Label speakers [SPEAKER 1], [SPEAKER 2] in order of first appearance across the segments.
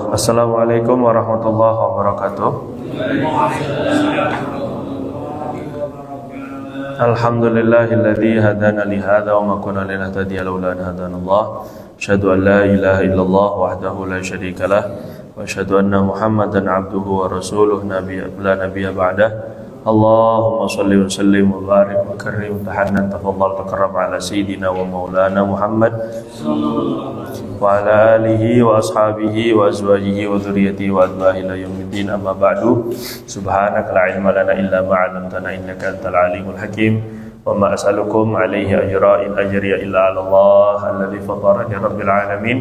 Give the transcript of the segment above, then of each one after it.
[SPEAKER 1] Assalamualaikum warahmatullahi wabarakatuh. Alhamdulillahilladzi hadana li hadza wa ma kunna linahtadiya laula an hadanallah. Asyhadu an la ilaha illallah wahdahu la syarika lah wa asyhadu anna Muhammadan abduhu wa rasuluh la nabiyya ba'dah. Allahumma salli wa sallim wa barik wa karrim tahannan tafaddal takarram ala sayyidina wa maulana Muhammad wa ala alihi wa ashabihi wa azwajihi wa dhurriyyatihi wa atba'ihi ila yaumiddin, amma ba'du. Subhanaka la ilma lana illa ma 'allamtana innaka antal alimul hakim. Wa ma as'alukum alaihi ajra in ajriya illa 'ala Allah alladzi fatarani rabbil alamin.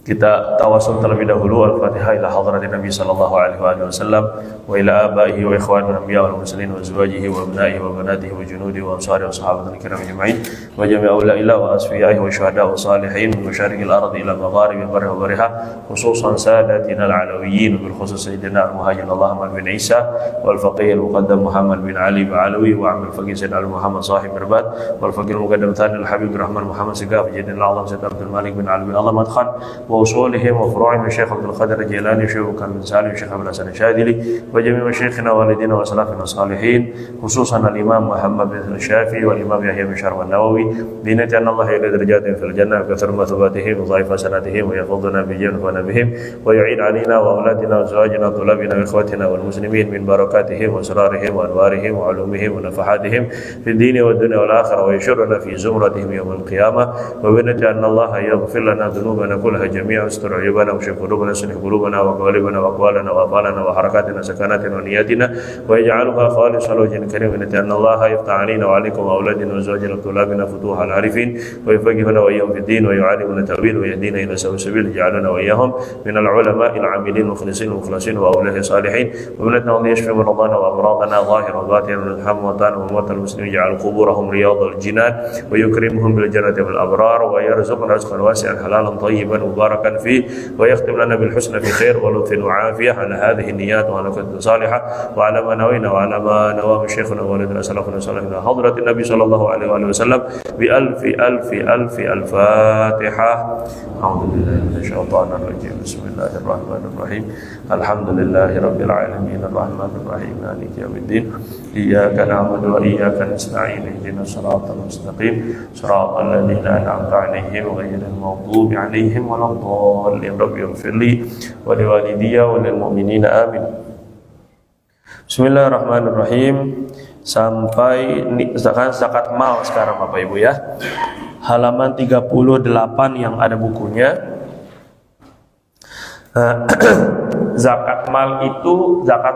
[SPEAKER 1] Kita tawasul terlebih dahulu. Al-Fatihah ila hadratin Nabi sallallahu alaihi wasallam wa ila abaihi wa ikhwanil anbiya wal mursalin wa azwajihi wa abnaihi wa banatihi wa junudi wa ansari wa sahabatil kiram ajma'in wa jami'a ulaihi wa asfiyahi wa syuhada wa salihin wa syarikil ardi ila magharibi barri wa bariha, khususan sadatina al-alawiyyin bil khusus sayyidina al-muhajir Muhammad bin Isa wal faqih al-muqaddam Muhammad bin Ali Ba'alawi wa amil faqih sayyidina al-Muhammad sahib Mirbat wal faqih al-muqaddam Thani al-Habib Rahman Muhammad Sigaf jadina al-Azam Sayyid Abdul Malik bin Ali bin Allah Madkhan وأصولهم وفروعهم الشيخ عبد القادر الجيلاني وشيخ كامل بن سالم وشيخ أبو الحسن الشاذلي وجميع مشايخنا والدينا وأسلافنا الصالحين، خصوصا الإمام محمد بن الشافعي والإمام يحيى بن شرف النووي، بنية أن الله يعلي درجاتهم في الجنة وكثر مثوباتهم وضاعف حسناتهم ويحفظنا بجنة ونبهم ويعين علينا وأولادنا وأزواجنا وطلابنا وإخواتنا والمسلمين من بركاتهم وأسرارهم وأنوارهم وعلومهم ونفحاتهم في الدين والدنيا والآخرة، ويشرنا في زمرتهم يوم القيامة، وبنية أن الله يغفر لنا ذنوبنا كلها جميعا واستر عيوبنا واشف قلوبنا واصلح قلوبنا وقوالبنا واقوالنا وافعالنا وحركاتنا سكناتنا ونياتنا ويجعلها خالصا لوجه الكريم، ان الله يفتح علينا وعليكم واولادنا وازواجنا وطلابنا فتوح العارفين ويفقهنا واياهم في الدين ويعلمنا التاويل ويهدينا الى سواء السبيل، يجعلنا واياهم من العلماء العاملين المخلصين المخلصين واولياء الصالحين، وبنتنا ان يشفي مرضانا وامراضنا ظاهرا وباطنا ويرحم موتانا وموتى المسلمين، يجعل قبورهم رياض الجنان ويكرمهم بالجنه والابرار ويرزقنا رزقا واسعا حلالا طيبا مباركا فيه، ويختم لنا بالحسنى في خير ولطف وعافية على هذه النيات وعلى كل صالحة وعلى ما نوينا وعلى ما نواه شيخنا ووالدنا سلفنا صالحنا حضرة النبي صلى الله عليه وآله وسلم بألف ألف ألف الفاتحة. أعوذ بالله من الشيطان الرجيم. بسم الله الرحمن الرحيم. الحمد لله رب العالمين الرحمن الرحيم مالك يوم الدين إياك نعبد وإياك نستعين اهدنا الصراط المستقيم صراط الذين أنعمت عليهم غير المغضوب عليهم ولا الضالين رب اغفر لي ولوالدي وللمؤمنين آمين. Bismillahirrahmanirrahim. Sampai zakat mal sekarang Bapak Ibu ya. Halaman 38 yang ada bukunya. Zakat mal itu zakat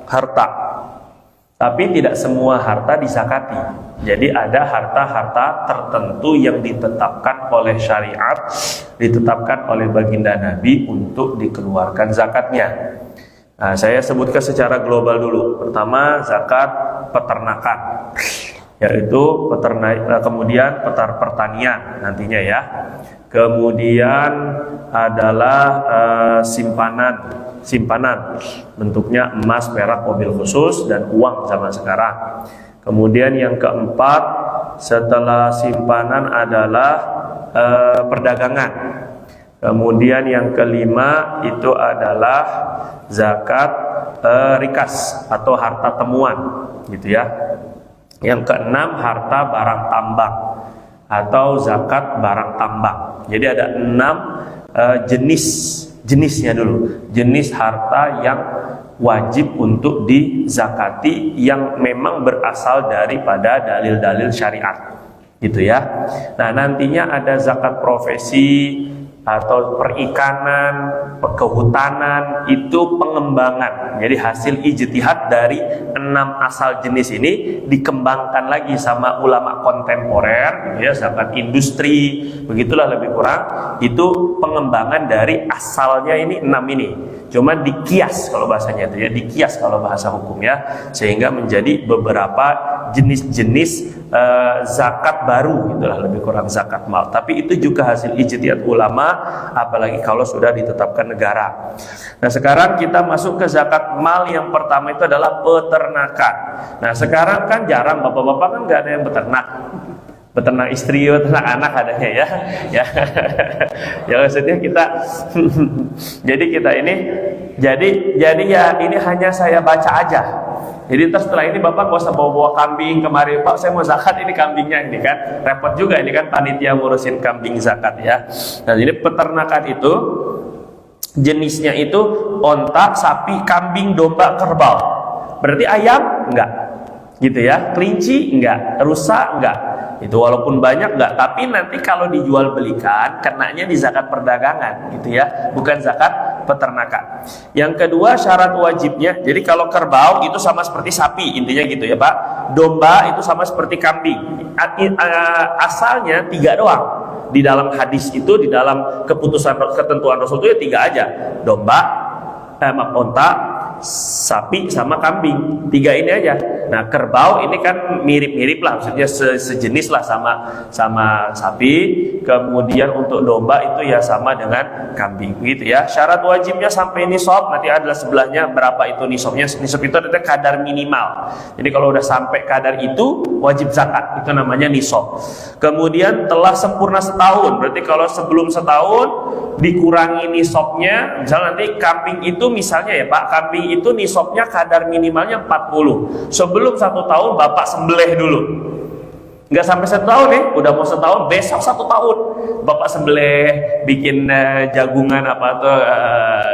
[SPEAKER 1] harta. Tapi tidak semua harta disakati. Jadi ada harta-harta tertentu yang ditetapkan oleh syariat, ditetapkan oleh baginda Nabi untuk dikeluarkan zakatnya. Nah, saya sebutkan secara global dulu. Pertama, zakat peternakan, yaitu kemudian pertanian nantinya ya. Kemudian adalah simpanan, bentuknya emas, perak, mobil khusus, dan uang zaman sekarang. Kemudian yang keempat setelah simpanan adalah perdagangan. Kemudian yang kelima itu adalah zakat rikas atau harta temuan, gitu ya. Yang keenam harta barang tambang atau zakat barang tambang. Jadi ada 6 jenisnya dulu. Jenis harta yang wajib untuk dizakati yang memang berasal daripada dalil-dalil syariat, gitu ya. Nah, nantinya ada zakat profesi atau perikanan, kehutanan, itu pengembangan. Jadi hasil ijtihad dari 6 asal jenis ini dikembangkan lagi sama ulama kontemporer, ya, zakat industri, begitulah lebih kurang. Itu pengembangan dari asalnya ini 6 ini. Cuma dikias kalau bahasanya itu ya, dikias kalau bahasa hukumnya, sehingga menjadi beberapa jenis-jenis zakat baru, itulah lebih kurang zakat mal. Tapi itu juga hasil ijtihad ulama, apalagi kalau sudah ditetapkan negara. Nah, sekarang kita masuk ke zakat mal. Yang pertama itu adalah peternakan. Nah, sekarang kan jarang bapak-bapak kan nggak ada yang beternak. Peternak istri, peternak anak adanya ya. Ya. Ya maksudnya kita jadi kita ini jadi ya ini hanya saya baca aja. Jadi setelah ini Bapak gak usah bawa-bawa kambing kemari, Pak saya mau zakat ini kambingnya ini kan. Repot juga ini kan panitia ngurusin kambing zakat ya. Nah, ini peternakan itu jenisnya itu onta, sapi, kambing, domba, kerbau. Berarti ayam enggak. Gitu ya. Kelinci enggak, rusa enggak. Itu walaupun banyak enggak, tapi nanti kalau dijual belikan kenanya di zakat perdagangan gitu ya, bukan zakat peternakan. Yang kedua syarat wajibnya, jadi kalau kerbau itu sama seperti sapi intinya gitu ya Pak. Domba itu sama seperti kambing. Asalnya 3 doang. Di dalam hadis itu, di dalam ketentuan Rasul itu ya 3 aja. Domba, onta, sapi sama kambing. 3 ini aja. Nah, kerbau ini kan mirip-mirip lah, maksudnya sejenis lah sama sapi. Kemudian untuk domba itu ya sama dengan kambing gitu ya. Syarat wajibnya sampai nisab, nanti adalah sebelahnya berapa itu nisabnya. Nisab itu adalah kadar minimal. Jadi kalau udah sampai kadar itu wajib zakat, itu namanya nisab. Kemudian telah sempurna setahun, berarti kalau sebelum setahun dikurangi nisabnya, misalnya nanti kambing itu misalnya ya Pak, kambing itu nisabnya kadar minimalnya 40. Sebelum 1 tahun Bapak sembelih dulu. Nggak sampai 1 tahun nih, udah mau 1 tahun, besok 1 tahun Bapak sembelih, bikin jagungan apa tuh,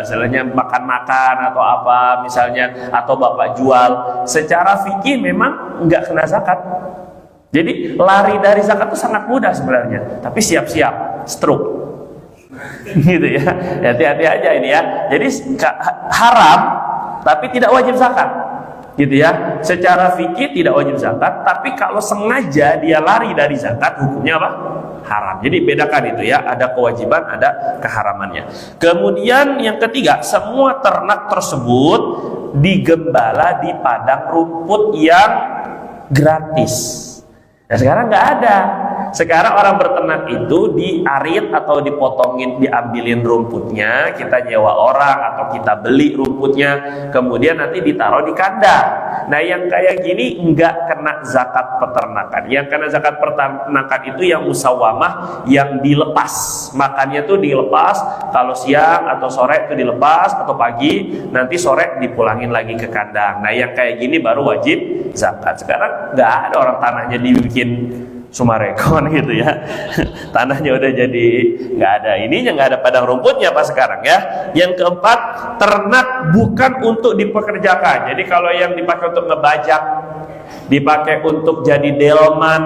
[SPEAKER 1] misalnya makan-makan atau apa misalnya, atau Bapak jual. Secara fikih memang nggak kena zakat. Jadi lari dari zakat itu sangat mudah sebenarnya, tapi siap-siap stroke. Gitu ya, hati-hati aja ini ya. Jadi haram tapi tidak wajib zakat gitu ya. Secara fikih tidak wajib zakat, tapi kalau sengaja dia lari dari zakat hukumnya apa? Haram. Jadi bedakan itu ya, ada kewajiban, ada keharamannya. Kemudian yang ketiga, semua ternak tersebut digembala di padang rumput yang gratis. Nah sekarang nggak ada. Sekarang orang berternak itu diarit atau dipotongin, diambilin rumputnya, kita nyewa orang atau kita beli rumputnya, kemudian nanti ditaruh di kandang. Nah yang kayak gini enggak kena zakat peternakan. Yang kena zakat peternakan itu yang musawamah, yang dilepas. Makannya tuh dilepas, kalau siang atau sore itu dilepas, atau pagi, nanti sore dipulangin lagi ke kandang. Nah yang kayak gini baru wajib zakat. Sekarang enggak ada orang tanahnya dibikin Sumarekon gitu ya. Tanahnya udah jadi nggak ada ininya, nggak ada padang rumputnya apa sekarang ya. Yang keempat, ternak bukan untuk dipekerjakan. Jadi kalau yang dipakai untuk ngebajak, dipakai untuk jadi delman,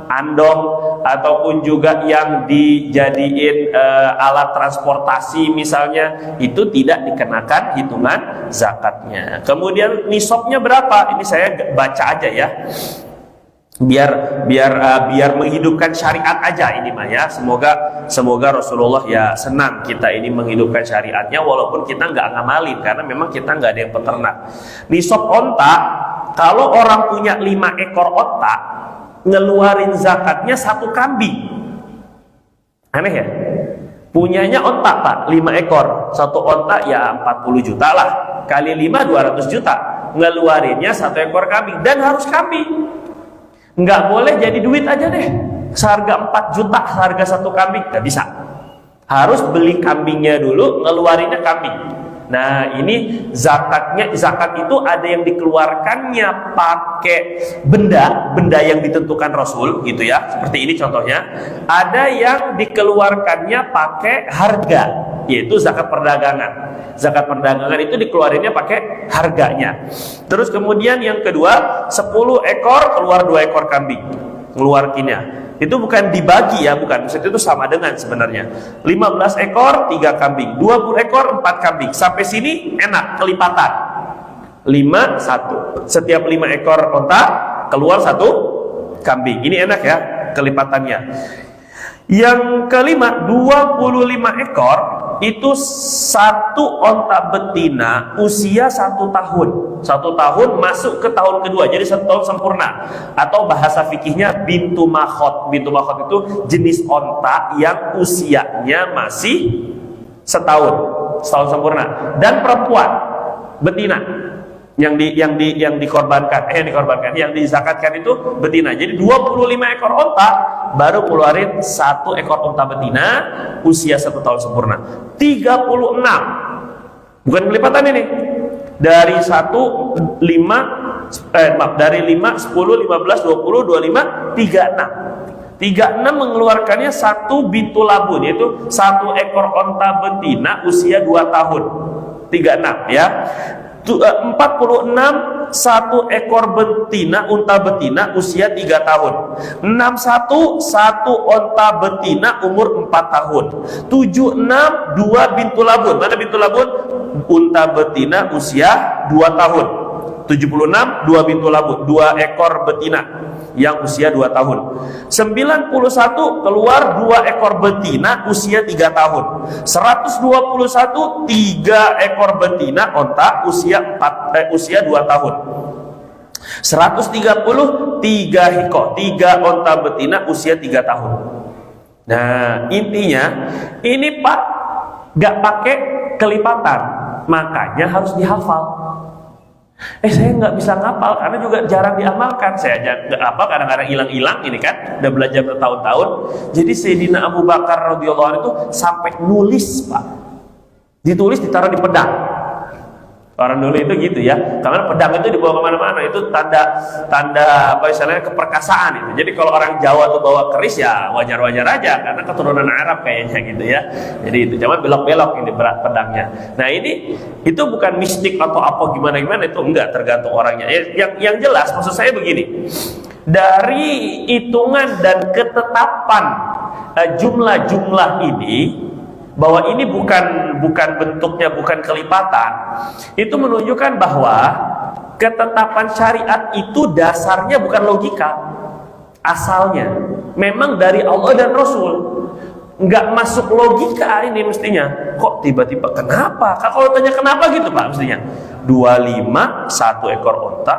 [SPEAKER 1] andong, ataupun juga yang dijadiin alat transportasi misalnya, itu tidak dikenakan hitungan zakatnya. Kemudian nisabnya berapa? Ini saya baca aja ya. Biar menghidupkan syariat aja ini mah ya. Semoga Rasulullah ya senang kita ini menghidupkan syariatnya, walaupun kita nggak ngamalin karena memang kita nggak ada yang peternak. Nisab onta, kalau orang punya 5 ekor onta, ngeluarin zakatnya 1 kambing. Aneh ya? Punyanya onta Pak, 5 ekor, 1 onta ya 40 juta lah, kali 5 200 juta, ngeluarinnya 1 ekor kambing, dan harus kambing. Nggak boleh jadi duit aja deh, seharga 4 juta harga 1 kambing, nggak bisa. Harus beli kambingnya dulu, ngeluarinnya kambing. Nah ini zakat itu ada yang dikeluarkannya pakai benda yang ditentukan Rasul gitu ya, seperti ini contohnya. Ada yang dikeluarkannya pakai harga, yaitu zakat perdagangan. Zakat perdagangan itu dikeluarinnya pakai harganya. Terus kemudian yang kedua, 10 ekor keluar 2 ekor kambing, ngeluarkinnya. Itu bukan dibagi ya, bukan. Maksudnya itu sama dengan sebenarnya. 15 ekor 3 kambing, 20 ekor 4 kambing. Sampai sini enak, kelipatan. 5 1. Setiap 5 ekor onta keluar 1 kambing. Ini enak ya kelipatannya. Yang kelima, 25 ekor itu 1 onta betina usia 1 tahun. 1 tahun masuk ke tahun kedua, jadi 1 tahun sempurna. Atau bahasa fikihnya bintu makhot. Bintu makhot itu jenis onta yang usianya masih setahun sempurna. Dan perempuan, betina.
[SPEAKER 2] yang dizakatkan itu betina. Jadi 25 ekor onta baru keluarin 1 ekor onta betina usia 1 tahun sempurna. 36, bukan kelipatan ini. Dari 1 5 dari 5 10 15 20 25 36. 36 mengeluarkannya 1 bintu labun, yaitu 1 ekor onta betina usia 2 tahun. 36 ya. 46 1 ekor betina, unta betina usia 3 tahun. 61 1 onta betina umur 4 tahun. 76 2 bintu labun. Mana bintu labun? Unta betina usia 2 tahun. 76 2 bintu labun, 2 ekor betina yang usia 2 tahun. 91 keluar 2 ekor betina usia 3 tahun. 121 3 ekor betina onta usia 2 tahun. 130 3 hiko, 3 onta betina usia 3 tahun. Nah, intinya ini Pak gak pakai kelipatan, makanya harus dihafal. Saya nggak bisa ngapal karena juga jarang diamalkan. Saya aja nggak hafal, kadang-kadang hilang-hilang ini kan, udah belajar bertahun-tahun. Jadi Sayyidina Abu Bakar radhiyallahu anhu itu sampai nulis Pak, ditulis ditaruh di pedang. Orang dulu itu gitu ya, karena pedang itu dibawa kemana-mana, itu tanda apa istilahnya keperkasaan itu. Jadi kalau orang Jawa tuh bawa keris ya wajar-wajar aja, karena keturunan Arab kayaknya gitu ya. Jadi itu cuma belok-belok ini berat pedangnya. Nah ini itu bukan mistik atau apa gimana-gimana, itu enggak, tergantung orangnya. Yang jelas maksud saya begini, dari hitungan dan ketetapan jumlah-jumlah ini, bahwa ini bukan bentuknya bukan kelipatan, itu menunjukkan bahwa ketetapan syariat itu dasarnya bukan logika, asalnya memang dari Allah dan Rasul. Nggak masuk logika ini mestinya. Kok tiba-tiba kenapa? Kalau tanya kenapa gitu Pak, mestinya 25 1 ekor onta,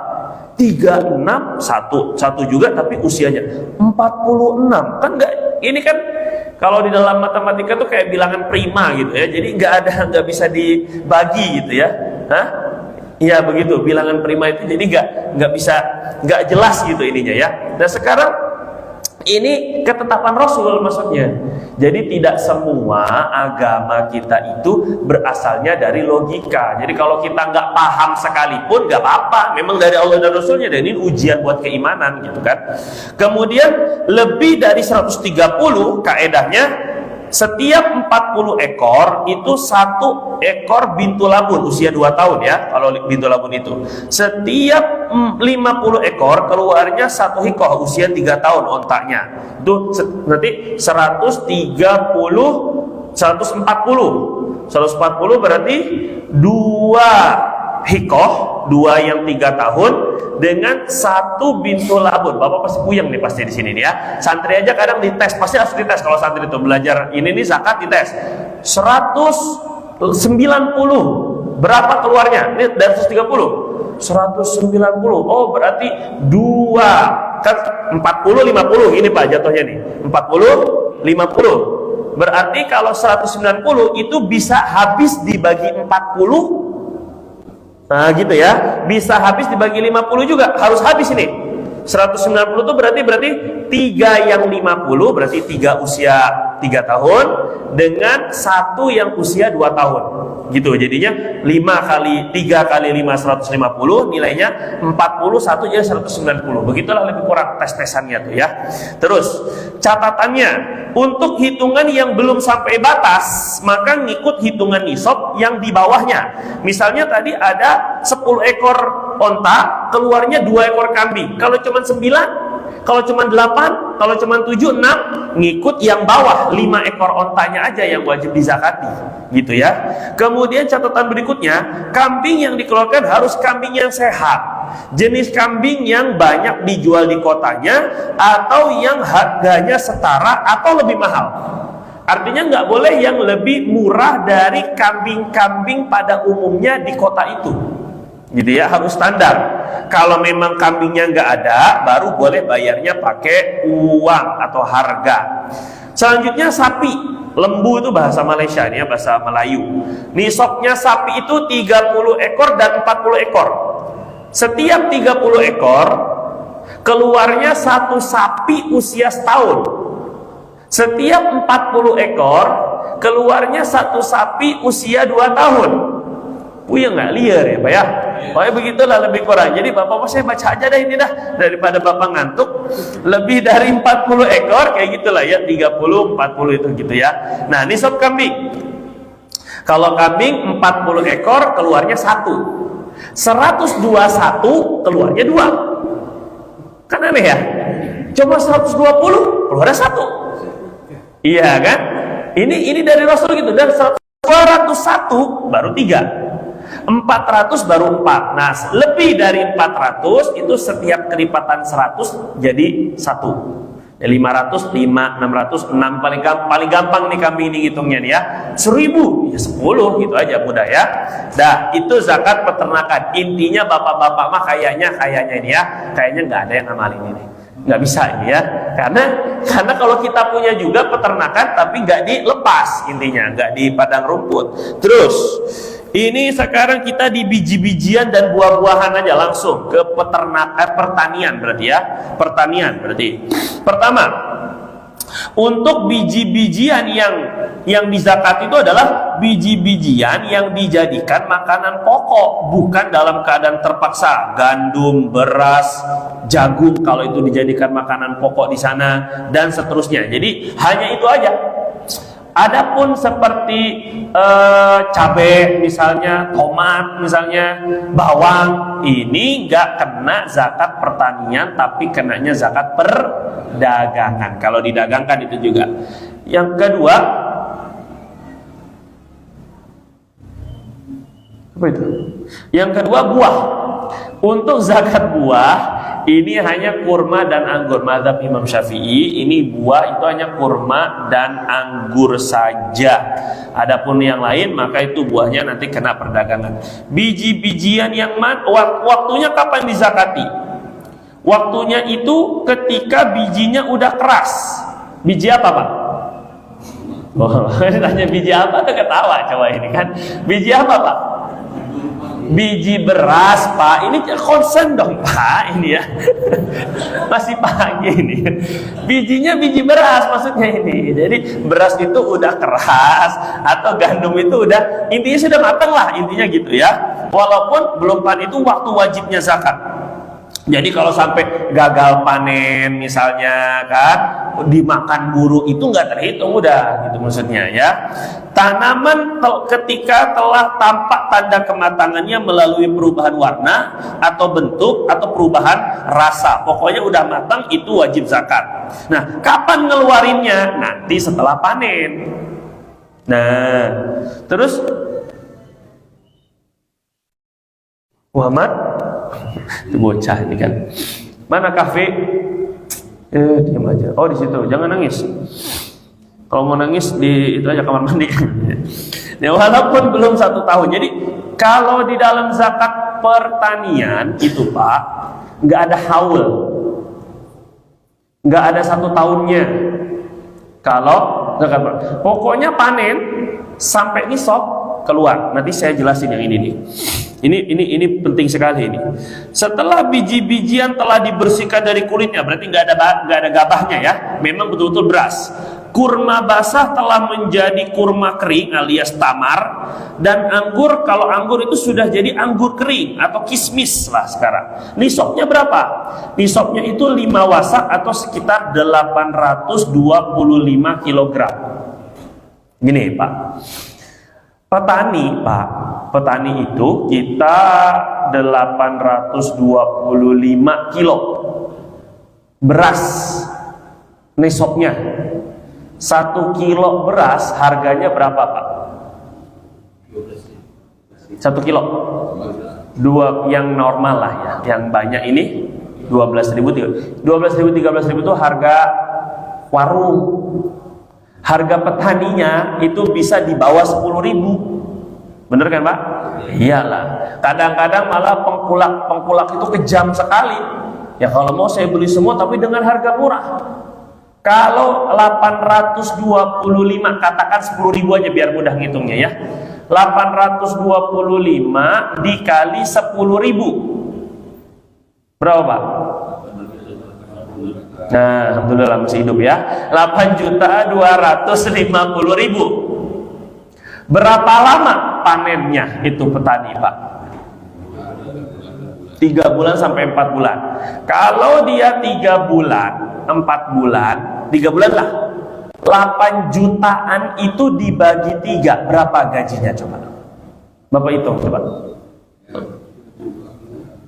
[SPEAKER 2] 36 satu juga tapi usianya 46. Kan enggak, ini kan kalau di dalam matematika tuh kayak bilangan prima gitu ya. Jadi nggak bisa dibagi gitu ya. Iya begitu, bilangan prima itu jadi nggak jelas gitu ininya ya. Nah sekarang ini ketetapan Rasul maksudnya. Jadi tidak semua agama kita itu berasalnya dari logika. Jadi kalau kita nggak paham sekalipun nggak apa-apa, memang dari Allah dan Rasulnya, dan ini ujian buat keimanan gitu kan. Kemudian lebih dari 130 kaedahnya, setiap 40 ekor itu 1 ekor bintu labun usia 2 tahun ya. Kalau bintu labun itu setiap 50 ekor keluarnya 1 hikoh usia 3 tahun ontaknya. Itu nanti 140 berarti 2 hikoh, 2 yang 3 tahun dengan 1 bintu labun. Bapak pasti puyeng nih pasti di sini nih ya. Santri aja kadang dites, pasti harus dites kalau santri itu belajar ini nih zakat dites. 190 berapa keluarnya? Ini dari 130. 190. Oh, berarti 2 kan 40 50 ini Pak jatuhnya nih. 40 50. Berarti kalau 190 itu bisa habis dibagi 40. Nah gitu ya, bisa habis dibagi 50 juga, harus habis ini. 190 itu berarti 3 yang 50 berarti 3 usia 3 tahun dengan 1 yang usia 2 tahun. Gitu jadinya 3 kali 5 150, nilainya 41 jadi 190. Begitulah lebih kurang tes-tesannya tuh ya. Terus catatannya, untuk hitungan yang belum sampai batas maka ngikut hitungan nisab yang di bawahnya. Misalnya tadi ada 10 ekor onta, keluarnya 2 ekor kambing. Kalau cuma 9, kalau cuma 8, kalau cuma 7, 6, ngikut yang bawah 5 ekor ontanya aja yang wajib dizakati, gitu ya. Kemudian catatan berikutnya, kambing yang dikeluarkan harus kambing yang sehat. Jenis kambing yang banyak dijual di kotanya atau yang harganya setara atau lebih mahal. Artinya nggak boleh yang lebih murah dari kambing-kambing pada umumnya di kota itu. Gitu ya, harus standar. Kalau memang kambingnya nggak ada, baru boleh bayarnya pakai uang atau harga. Selanjutnya sapi, lembu itu bahasa Malaysia ini ya, bahasa Melayu. Nisabnya sapi itu 30 ekor dan 40 ekor. Setiap 30 ekor keluarnya satu sapi usia setahun. Setiap 40 ekor keluarnya satu sapi usia 2 tahun. Puyeng nggak, liar ya Pak ya? Pokoknya begitulah lebih kurang. Jadi Bapak saya baca aja dah ini dah, daripada Bapak ngantuk. Lebih dari 40 ekor kayak gitulah ya, 30 40 itu gitu ya. Nah, nisab kambing. Kalau kambing 40 ekor keluarnya 1. 121 keluarnya 2. Kan aneh ya? Coba 120 keluarnya 1. Iya kan? Ini dari Rasul gitu. Dan 201 baru 3. 400 baru 4. Nah, lebih dari 400 itu setiap kelipatan 100 jadi 1. 500, 5, 600, 6 paling gampang nih kami ini hitungnya nih ya. 1000 ya 10 gitu aja mudah ya. Dah, itu zakat peternakan. Intinya bapak-bapak mah kayaknya ini ya, kayaknya nggak ada yang ngamalin ini. Nggak bisa ini ya. Karena kalau kita punya juga peternakan tapi nggak dilepas, intinya nggak di padang rumput. Terus ini sekarang kita di biji-bijian dan buah-buahan aja langsung ke pertanian berarti ya. Pertanian berarti. Pertama, untuk biji-bijian yang dizakat itu adalah biji-bijian yang dijadikan makanan pokok, bukan dalam keadaan terpaksa. Gandum, beras, jagung kalau itu dijadikan makanan pokok di sana dan seterusnya. Jadi hanya itu aja. Adapun seperti cabai misalnya, tomat misalnya, bawang, ini nggak kena zakat pertanian tapi kenanya zakat perdagangan. Kalau didagangkan itu juga. Yang kedua, apa itu? Yang kedua buah. Untuk zakat buah ini hanya kurma dan anggur. Mazhab Imam Syafi'i ini buah itu hanya kurma dan anggur saja. Adapun yang lain maka itu buahnya nanti kena perdagangan. Biji-bijian yang waktunya kapan dizakati? Waktunya itu ketika bijinya udah keras. Biji apa Pak? Oh, tanya biji apa tuh ketawa coba ini kan. Biji apa Pak? Biji beras Pak, ini concern dong Pak, ini ya masih pagi ini. Bijinya biji beras maksudnya ini. Jadi beras itu udah keras atau gandum itu udah intinya sudah matang lah intinya gitu ya. Walaupun belum panen itu waktu wajibnya zakat. Jadi kalau sampai gagal panen misalnya kan dimakan burung itu nggak terhitung udah gitu maksudnya ya. Tanaman ketika telah tampak tanda kematangannya melalui perubahan warna atau bentuk atau perubahan rasa, pokoknya udah matang itu wajib zakat. Nah, kapan ngeluarinnya? Nanti setelah panen. Nah, terus Muhammad itu bocah ini kan. Mana kafe? Diam aja. Oh, di situ. Jangan nangis. Kalau mau nangis di itu aja kamar mandi. Ya, walaupun belum 1 tahun. Jadi kalau di dalam zakat pertanian itu Pak, nggak ada haul, nggak ada 1 tahunnya. Kalau zakat pokoknya panen sampai nisab keluar. Nanti saya jelasin yang ini nih. Ini penting sekali ini. Setelah biji-bijian telah dibersihkan dari kulitnya, berarti nggak ada gabahnya ya. Memang betul-betul beras. Kurma basah telah menjadi kurma kering alias tamar, dan anggur kalau anggur itu sudah jadi anggur kering atau kismis lah sekarang. Nisabnya berapa? Nisabnya itu 5 wasak atau sekitar 825 kg. Gini Pak. Petani Pak, petani itu kita 825 kilo beras nisabnya. 1 kilo beras harganya berapa Pak? 1 kilo 2 yang normal lah ya, yang banyak ini 12.000, 13.000 itu harga warung. Harga petaninya itu bisa di bawah 10.000. Bener kan Pak? Iyalah. Kadang-kadang malah pengkulak itu kejam sekali. Ya kalau mau saya beli semua tapi dengan harga murah. Kalau 825, katakan 10.000 aja biar mudah ngitungnya ya. 825 dikali 10.000 Berapa Pak? Nah, alhamdulillah masih hidup ya. 8.250.000. Berapa lama panennya itu petani Pak? 3 bulan sampai 4 bulan. Kalau dia 3 bulan, 4 bulan, 3 bulan lah, 8 jutaan itu dibagi 3, berapa gajinya coba? Bapak hitung coba.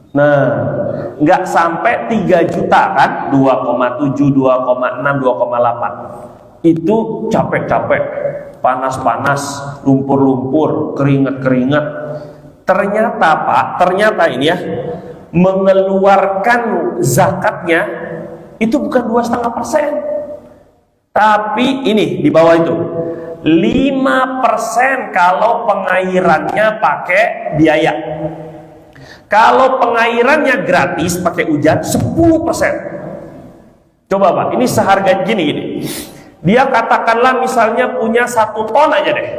[SPEAKER 2] Nah, nggak sampai 3 juta kan? 2,7, 2,6, 2,8. Itu capek-capek, panas-panas, lumpur-lumpur, keringat-keringat. Ternyata Pak, ternyata ini ya, mengeluarkan zakatnya itu bukan 2,5%, tapi ini di bawah itu 5% kalau pengairannya pakai biaya. Kalau pengairannya gratis pakai hujan 10%. Coba Pak, ini seharga gini. Dia katakanlah misalnya punya 1 ton aja deh.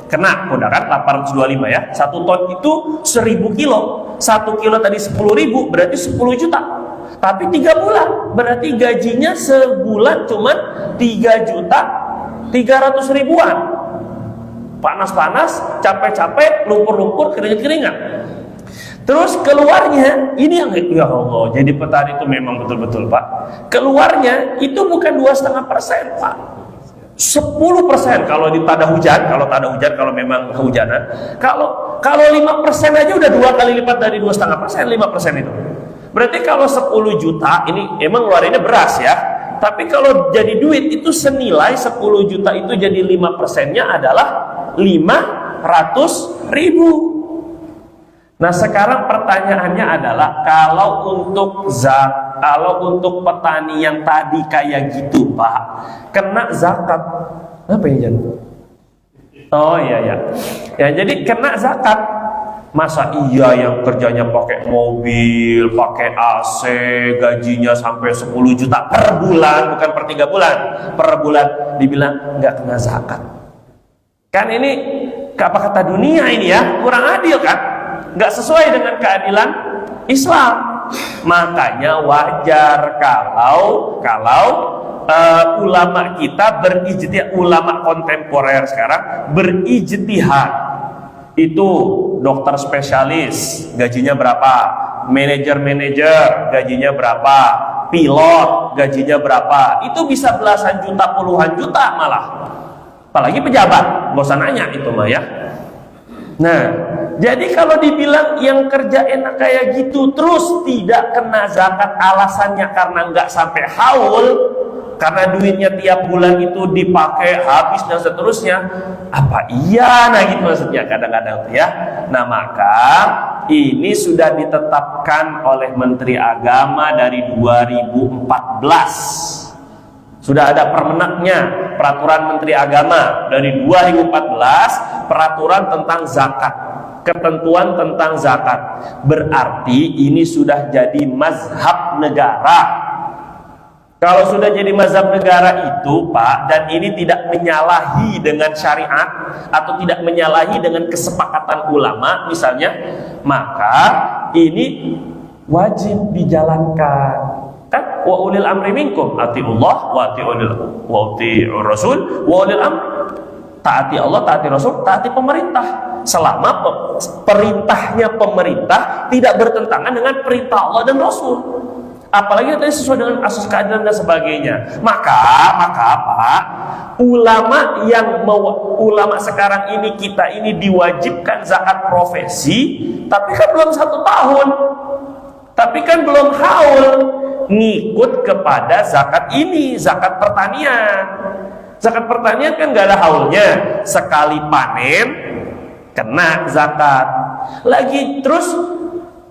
[SPEAKER 2] Kena, udah kan 825 ya. 1 ton itu 1000 kilo. 1 kilo tadi 10.000, berarti 10 juta. Tapi 3 bulan, berarti gajinya sebulan cuman 3 juta 300 ribuan. Panas-panas, capek-capek, lumpur-lumpur, keringat-keringat. Terus keluarnya, ini yang ya Allah, jadi petani itu memang betul-betul Pak. Keluarnya itu bukan 2,5% Pak. 10% kalau di tanda hujan, kalau memang kehujanan. Kalau 5% aja udah 2 kali lipat dari 2,5%, 5% itu. Berarti kalau 10 juta ini emang ngeluarinnya beras ya. Tapi kalau jadi duit itu senilai 10 juta itu jadi 5%-nya adalah 500.000. Nah sekarang pertanyaannya adalah kalau untuk petani yang tadi kayak gitu Pak, kena zakat apa ya Jan? Oh iya. Ya jadi kena zakat. Masa iya yang kerjanya pakai mobil, pakai AC, gajinya sampai 10 juta per bulan, bukan per 3 bulan, per bulan dibilang nggak kena zakat? Kan ini apa kata dunia ini ya, kurang adil kan? Nggak sesuai dengan keadilan Islam. Makanya wajar kalau ulama kita berijtihad, ulama kontemporer sekarang berijtihad. Itu dokter spesialis gajinya berapa, manajer gajinya berapa, pilot gajinya berapa, itu bisa belasan juta, puluhan juta malah. Apalagi pejabat, gak usah nanya itu mah ya. Nah, jadi kalau dibilang yang kerja enak kayak gitu terus tidak kena zakat, alasannya karena nggak sampai haul, karena duitnya tiap bulan itu dipakai habis dan seterusnya. Apa iya? Nah gitu maksudnya kadang-kadang tuh ya. Nah maka ini sudah ditetapkan oleh Menteri Agama dari 2014. Sudah ada permenaknya, peraturan Menteri Agama dari 2014, peraturan tentang zakat, ketentuan tentang zakat. Berarti ini sudah jadi mazhab negara. Kalau sudah jadi mazhab negara itu Pak, dan ini tidak menyalahi dengan syariat atau tidak menyalahi dengan kesepakatan ulama misalnya, maka ini wajib dijalankan. Kan wa ulil amri minkum, atiullah wa atiur rasul wa ulil amri. Taati Allah, taati Rasul, taati pemerintah. Selama perintahnya pemerintah tidak bertentangan dengan perintah Allah dan Rasul. Apalagi tadi sesuai dengan asas keadilan dan sebagainya. Maka Pak, ulama sekarang ini kita ini diwajibkan zakat profesi, tapi kan belum 1 tahun. Tapi kan belum haul ngikut kepada zakat ini, zakat pertanian. Zakat pertanian kan gak ada haulnya, sekali panen kena zakat. Lagi terus,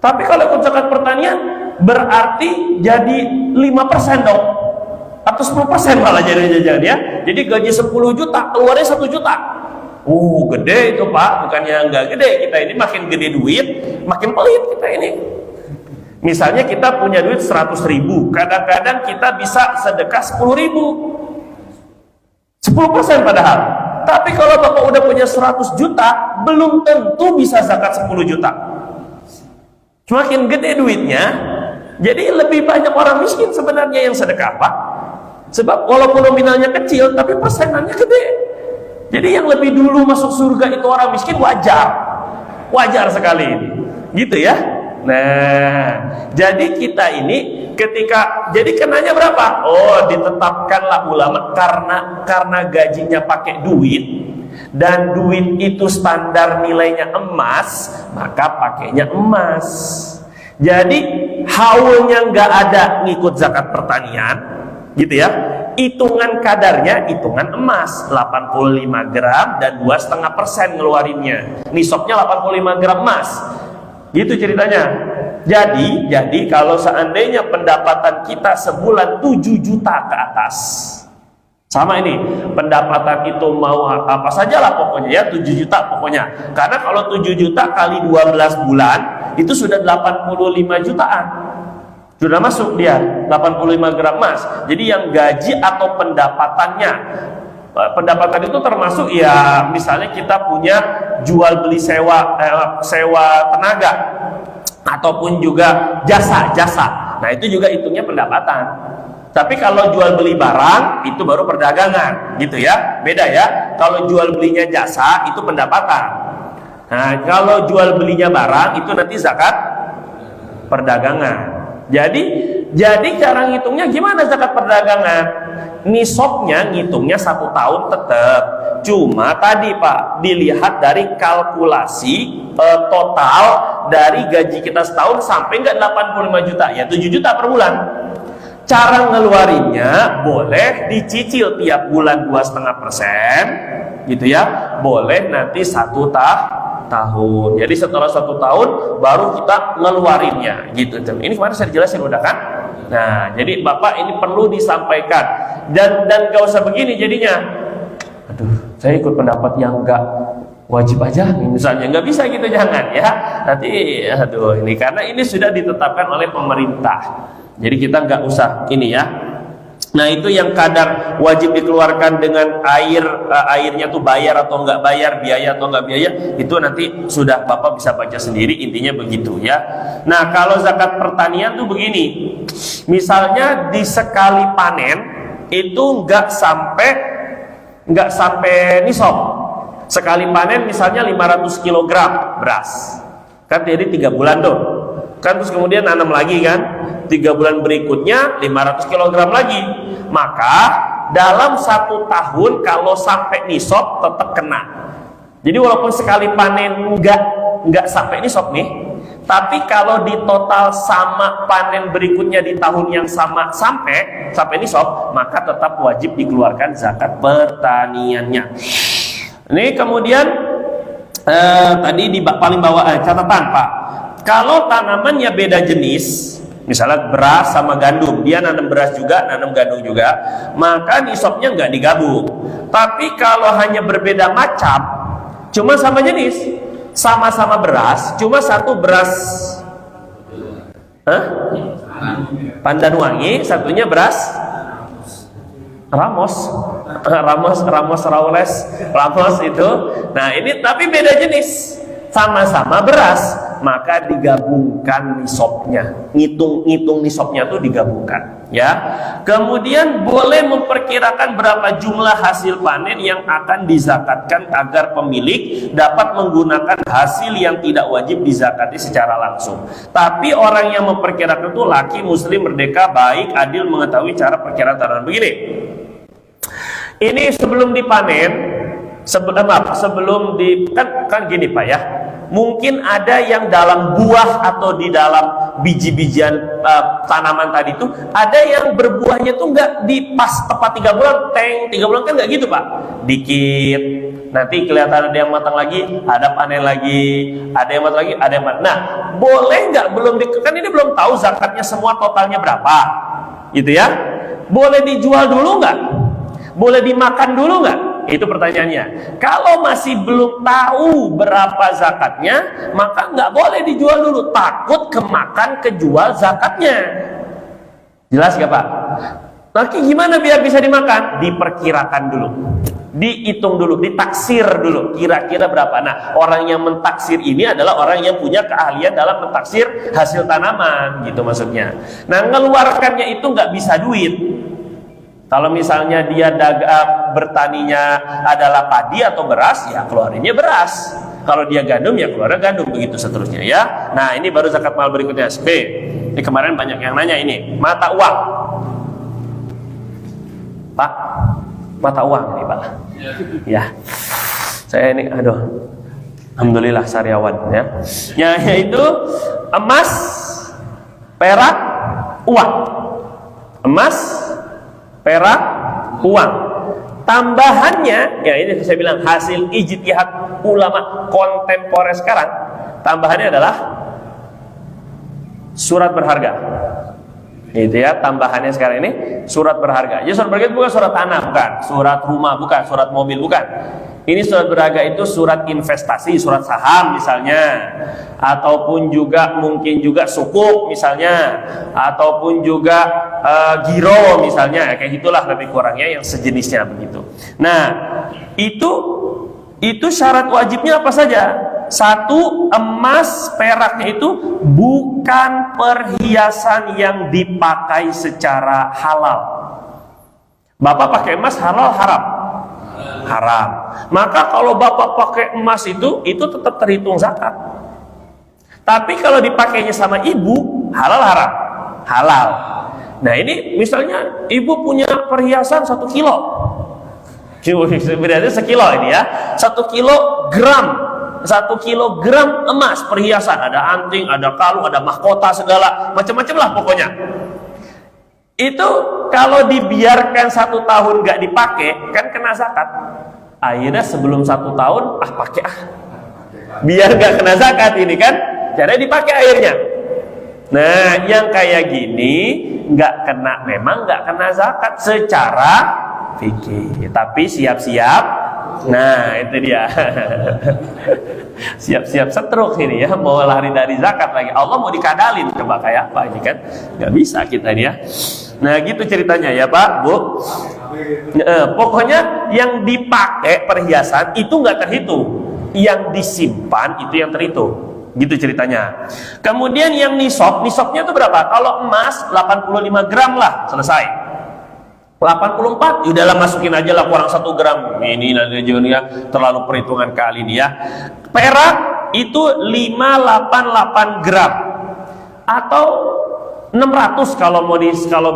[SPEAKER 2] tapi kalau ikut zakat pertanian berarti jadi 5% dong, atau 10% malah jadi ya. Jadi gaji 10 juta, keluarnya 1 juta. Gede itu Pak, bukannya nggak gede. Kita ini makin gede duit, makin pelit kita ini. Misalnya kita punya duit 100.000, kadang-kadang kita bisa sedekah 10.000, 10% padahal. Tapi kalau Bapak udah punya 100 juta, belum tentu bisa zakat 10 juta. Semakin gede duitnya, Jadi lebih banyak orang miskin sebenarnya yang sedekah, Pak. Sebab walaupun nominalnya kecil, tapi persenannya gede. Jadi yang lebih dulu masuk surga itu orang miskin, wajar sekali ini, gitu ya. Nah, jadi kita ini jadi kenanya berapa? Oh, ditetapkanlah ulama karena gajinya pakai duit, dan duit itu standar nilainya emas, maka pakainya emas. Jadi haulnya nggak ada ngikut zakat pertanian, gitu ya. Hitungan kadarnya hitungan emas 85 gram dan 2,5% ngeluarinnya. Nisabnya 85 gram emas. Gitu ceritanya. Jadi kalau seandainya pendapatan kita sebulan 7 juta ke atas, sama ini pendapatan itu mau apa sajalah pokoknya ya, 7 juta pokoknya. Karena kalau 7 juta kali 12 bulan itu sudah 85 jutaan. Sudah masuk dia 85 gram emas. Jadi yang gaji atau pendapatan itu termasuk ya, misalnya kita punya jual beli sewa tenaga ataupun juga jasa. Nah itu juga hitungnya pendapatan. Tapi kalau jual beli barang itu baru perdagangan, gitu ya. Beda ya. Kalau jual belinya jasa itu pendapatan. Nah kalau jual belinya barang itu nanti zakat perdagangan. Jadi cara ngitungnya gimana zakat perdagangan? Nisabnya ngitungnya 1 tahun tetap. Cuma tadi Pak, dilihat dari kalkulasi total dari gaji kita setahun sampai nggak 85 juta, ya 7 juta per bulan. Cara ngeluarinnya boleh dicicil tiap bulan 2,5%, gitu ya. Boleh nanti 1 tahun. Jadi setelah 1 tahun baru kita ngeluarinnya, gitu. Ini kemarin saya jelasin udah kan? Nah, jadi Bapak ini perlu disampaikan dan gak usah begini jadinya. Aduh, saya ikut pendapat yang enggak wajib aja, misalnya nggak bisa gitu, jangan ya. Nanti aduh ini karena ini sudah ditetapkan oleh pemerintah. Jadi kita nggak usah ini ya. Nah itu yang kadar wajib dikeluarkan dengan airnya tuh bayar atau nggak bayar, biaya atau nggak biaya, itu nanti sudah Bapak bisa baca sendiri, intinya begitu ya. Nah kalau zakat pertanian tuh begini, misalnya di sekali panen itu nggak sampai nisab. Sekali panen misalnya 500 kg beras, kan jadi 3 bulan tuh kan, terus kemudian nanam lagi kan, 3 bulan berikutnya 500 kg lagi, maka dalam 1 tahun kalau sampai nisab tetap kena. Jadi walaupun sekali panen nggak sampai nisab nih, tapi kalau di total sama panen berikutnya di tahun yang sama sampai nisab, maka tetap wajib dikeluarkan zakat pertaniannya. Ini kemudian tadi di paling bawah catatan Pak, kalau tanamannya beda jenis, misalnya beras sama gandum, dia nanam beras juga, nanam gandum juga, maka nisabnya nggak digabung. Tapi kalau hanya berbeda macam, cuma sama jenis, sama-sama beras, cuma satu beras Pandan Wangi, satunya beras Ramos itu. Nah ini tapi beda jenis, sama-sama beras, maka digabungkan nisabnya, ngitung nisabnya tuh digabungkan ya. Kemudian boleh memperkirakan berapa jumlah hasil panen yang akan dizakatkan agar pemilik dapat menggunakan hasil yang tidak wajib dizakati secara langsung. Tapi orang yang memperkirakan itu laki, muslim, merdeka, baik, adil, mengetahui cara perkiraan tanaman. Begini, ini sebelum dipanen, sebelum di kan gini Pak ya, mungkin ada yang dalam buah atau di dalam biji-bijian tanaman tadi itu ada yang berbuahnya tuh nggak di pas tepat 3 bulan, 3 bulan kan nggak gitu Pak, dikit, nanti kelihatan ada yang matang lagi, ada panen lagi, ada yang matang lagi, ada yang matang. Nah boleh nggak, kan ini belum tahu zakatnya semua totalnya berapa gitu ya, boleh dijual dulu nggak, boleh dimakan dulu nggak? Itu pertanyaannya. Kalau masih belum tahu berapa zakatnya, maka nggak boleh dijual dulu, takut kemakan kejual zakatnya. Jelas gak Pak? Lagi gimana biar bisa dimakan? Diperkirakan dulu, dihitung dulu, ditaksir dulu, kira-kira berapa. Nah, orang yang mentaksir ini adalah orang yang punya keahlian dalam mentaksir hasil tanaman, gitu maksudnya. Nah, ngeluarkannya itu nggak bisa duit. Kalau misalnya dia bertaninya adalah padi atau beras, ya keluarinnya beras. Kalau dia gandum, ya keluarnya gandum, begitu seterusnya ya. Nah, ini baru zakat mal berikutnya. SP. Ini kemarin banyak yang nanya ini, mata uang. Pak, mata uang nih Pak. Ya, saya ini, aduh, alhamdulillah sariawan ya. Yaitu emas, perak, uang. Emas, perak, uang. Tambahannya, ya ini saya bilang hasil ijtihad ulama kontemporer sekarang. Tambahannya adalah surat berharga. Itu ya, tambahannya sekarang ini surat berharga. Ya, surat berharga itu bukan surat tanah, bukan, surat rumah, bukan, surat mobil, bukan. Ini surat berharga itu surat investasi, surat saham misalnya, ataupun juga mungkin juga sukuk misalnya, ataupun juga giro misalnya, kayak gitulah lebih kurangnya yang sejenisnya begitu. Nah, itu syarat wajibnya apa saja? Satu, emas peraknya itu bukan perhiasan yang dipakai secara halal. Bapak pakai emas halal haram? Haram. Maka kalau bapak pakai emas itu tetap terhitung zakat. Tapi kalau dipakainya sama ibu, halal haram? Halal. Nah, ini misalnya ibu punya perhiasan 1 kilo. Berarti sekilo ini ya. 1 kilogram. 1 kilogram emas perhiasan, ada anting, ada kalung, ada mahkota segala macam-macam lah pokoknya. Itu kalau dibiarkan 1 tahun nggak dipakai kan kena zakat. Akhirnya sebelum 1 tahun pakai biar nggak kena zakat ini kan, jadi dipakai akhirnya. Nah, yang kayak gini memang nggak kena zakat secara fikih, tapi siap-siap. Nah, itu dia. Siap-siap setruk ini ya, mau lari dari zakat lagi. Allah mau dikadalin, coba kayak apa ini kan? Nggak bisa kita ini ya. Nah, gitu ceritanya ya Pak, Bu. Pokoknya yang dipakai perhiasan itu nggak terhitung, yang disimpan itu yang terhitung. Gitu ceritanya. Kemudian yang nisabnya itu berapa? Kalau emas 85 gram lah, selesai. 84, udahlah masukin aja lah kurang 1 gram. Ini nanti ya, terlalu perhitungan kali ini ya. Perak itu 588 gram atau 600 kalau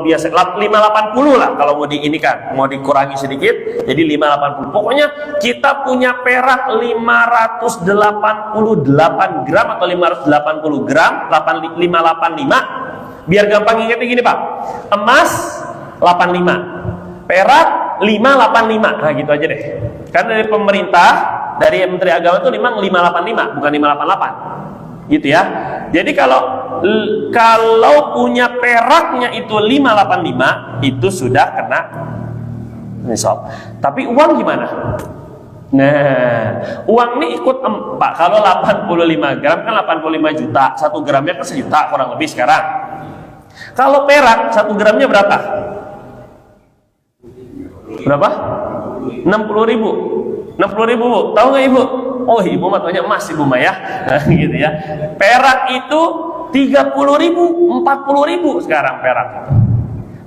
[SPEAKER 2] biasa 580 lah kalau mau diinikan, mau dikurangi sedikit jadi 580. Pokoknya kita punya perak 588 gram atau 580 gram 585. Biar gampang ingatnya gini Pak, emas 85, perak 585, nah gitu aja deh. Karena dari pemerintah, dari Menteri Agama itu 585, bukan 588, gitu ya. Jadi kalau punya peraknya itu 585, itu sudah kena nisab. Tapi uang gimana? Nah, uang ini ikut Pak. Kalau 85 gram kan 85 juta, 1 gramnya kan 1 juta kurang lebih sekarang. Kalau perak 1 gramnya berapa? Berapa? 60 ribu. 60 ribu, Bu. Tahu nggak Ibu? Oh, Ibu mah taunya emas Ibu mah ya. Gitu ya. Perak itu 30 ribu, 40 ribu sekarang perak.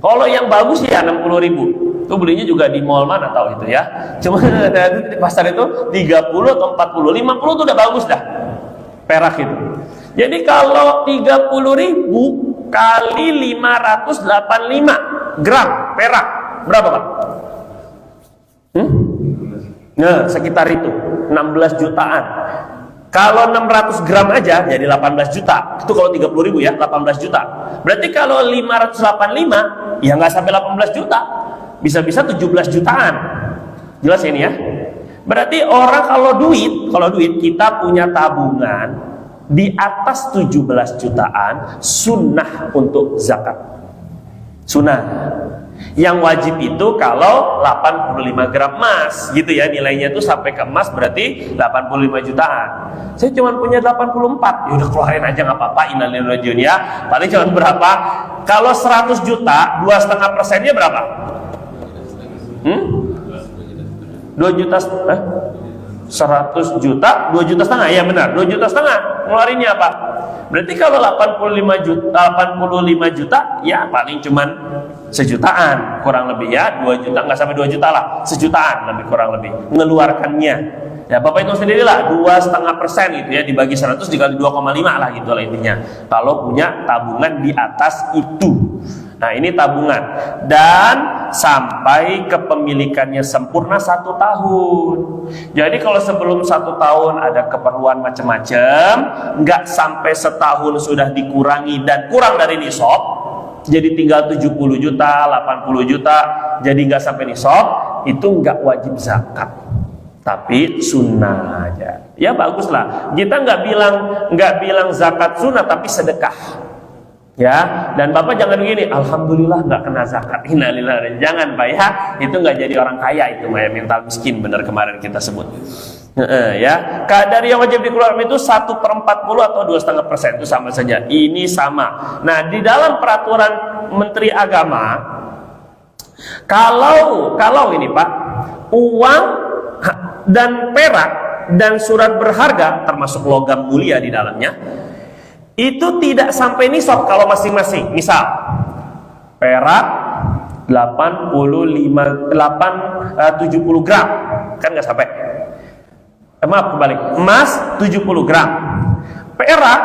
[SPEAKER 2] Kalau yang bagus ya 60 ribu. Itu belinya juga di mall mana tahu itu ya. Cuma di pasar itu 30 atau 40, 50 itu udah bagus dah. Perak itu. Jadi kalau 30 ribu kali 585 gram perak berapa Pak? Nah, sekitar itu 16 jutaan. Kalau 600 gram aja jadi 18 juta. Itu kalau 30 ribu ya, 18 juta. Berarti kalau 585 ya nggak sampai 18 juta. Bisa-bisa 17 jutaan. Jelas ini ya? Berarti orang kalau duit kita punya tabungan di atas 17 jutaan sunnah untuk zakat. Sunnah. Yang wajib itu kalau 85 gram emas gitu ya, nilainya itu sampai ke emas berarti 85 jutaan. Saya cuma punya 84, ya udah keluarin aja nggak apa-apa, innalillahi wa inna ilaihi raji'un ya. Paling cuma berapa? Kalau 100 juta, 2,5%-nya berapa? 2 juta, 100 juta, 2 juta setengah, ya benar, 2 juta setengah. Ngeluarinnya apa? Berarti kalau 85 juta, ya paling cuman sejutaan kurang lebih ya, 2 juta, nggak sampai 2 juta lah, sejutaan lebih kurang lebih ngeluarkannya. Ya Bapak hitung sendirilah, 2,5% gitu ya, dibagi 100 dikali 2,5 lah gitu lah intinya. Kalau punya tabungan di atas itu. Nah ini tabungan, dan sampai kepemilikannya sempurna 1 tahun. Jadi kalau sebelum 1 tahun ada keperluan macam-macam, nggak sampai setahun sudah dikurangi dan kurang dari nisab, jadi tinggal 70 juta, 80 juta, jadi nggak sampai nisab, itu nggak wajib zakat, tapi sunnah aja. Ya baguslah. Kita nggak bilang zakat sunnah, tapi sedekah. Ya, dan Bapak jangan begini, alhamdulillah nggak kena zakat. Innalillahi, jangan Pak ya, itu nggak jadi orang kaya, itu ya mental miskin, benar kemarin kita sebut. Ya, kadar yang wajib dikeluarkan itu 1/40 atau 2,5%, itu sama saja. Ini sama. Nah, di dalam peraturan Menteri Agama, kalau ini Pak, uang dan perak dan surat berharga termasuk logam mulia di dalamnya, itu tidak sampai nisab kalau masing-masing. Misal perak 70 gram, kan nggak sampai. Maaf kebalik, emas 70 gram, perak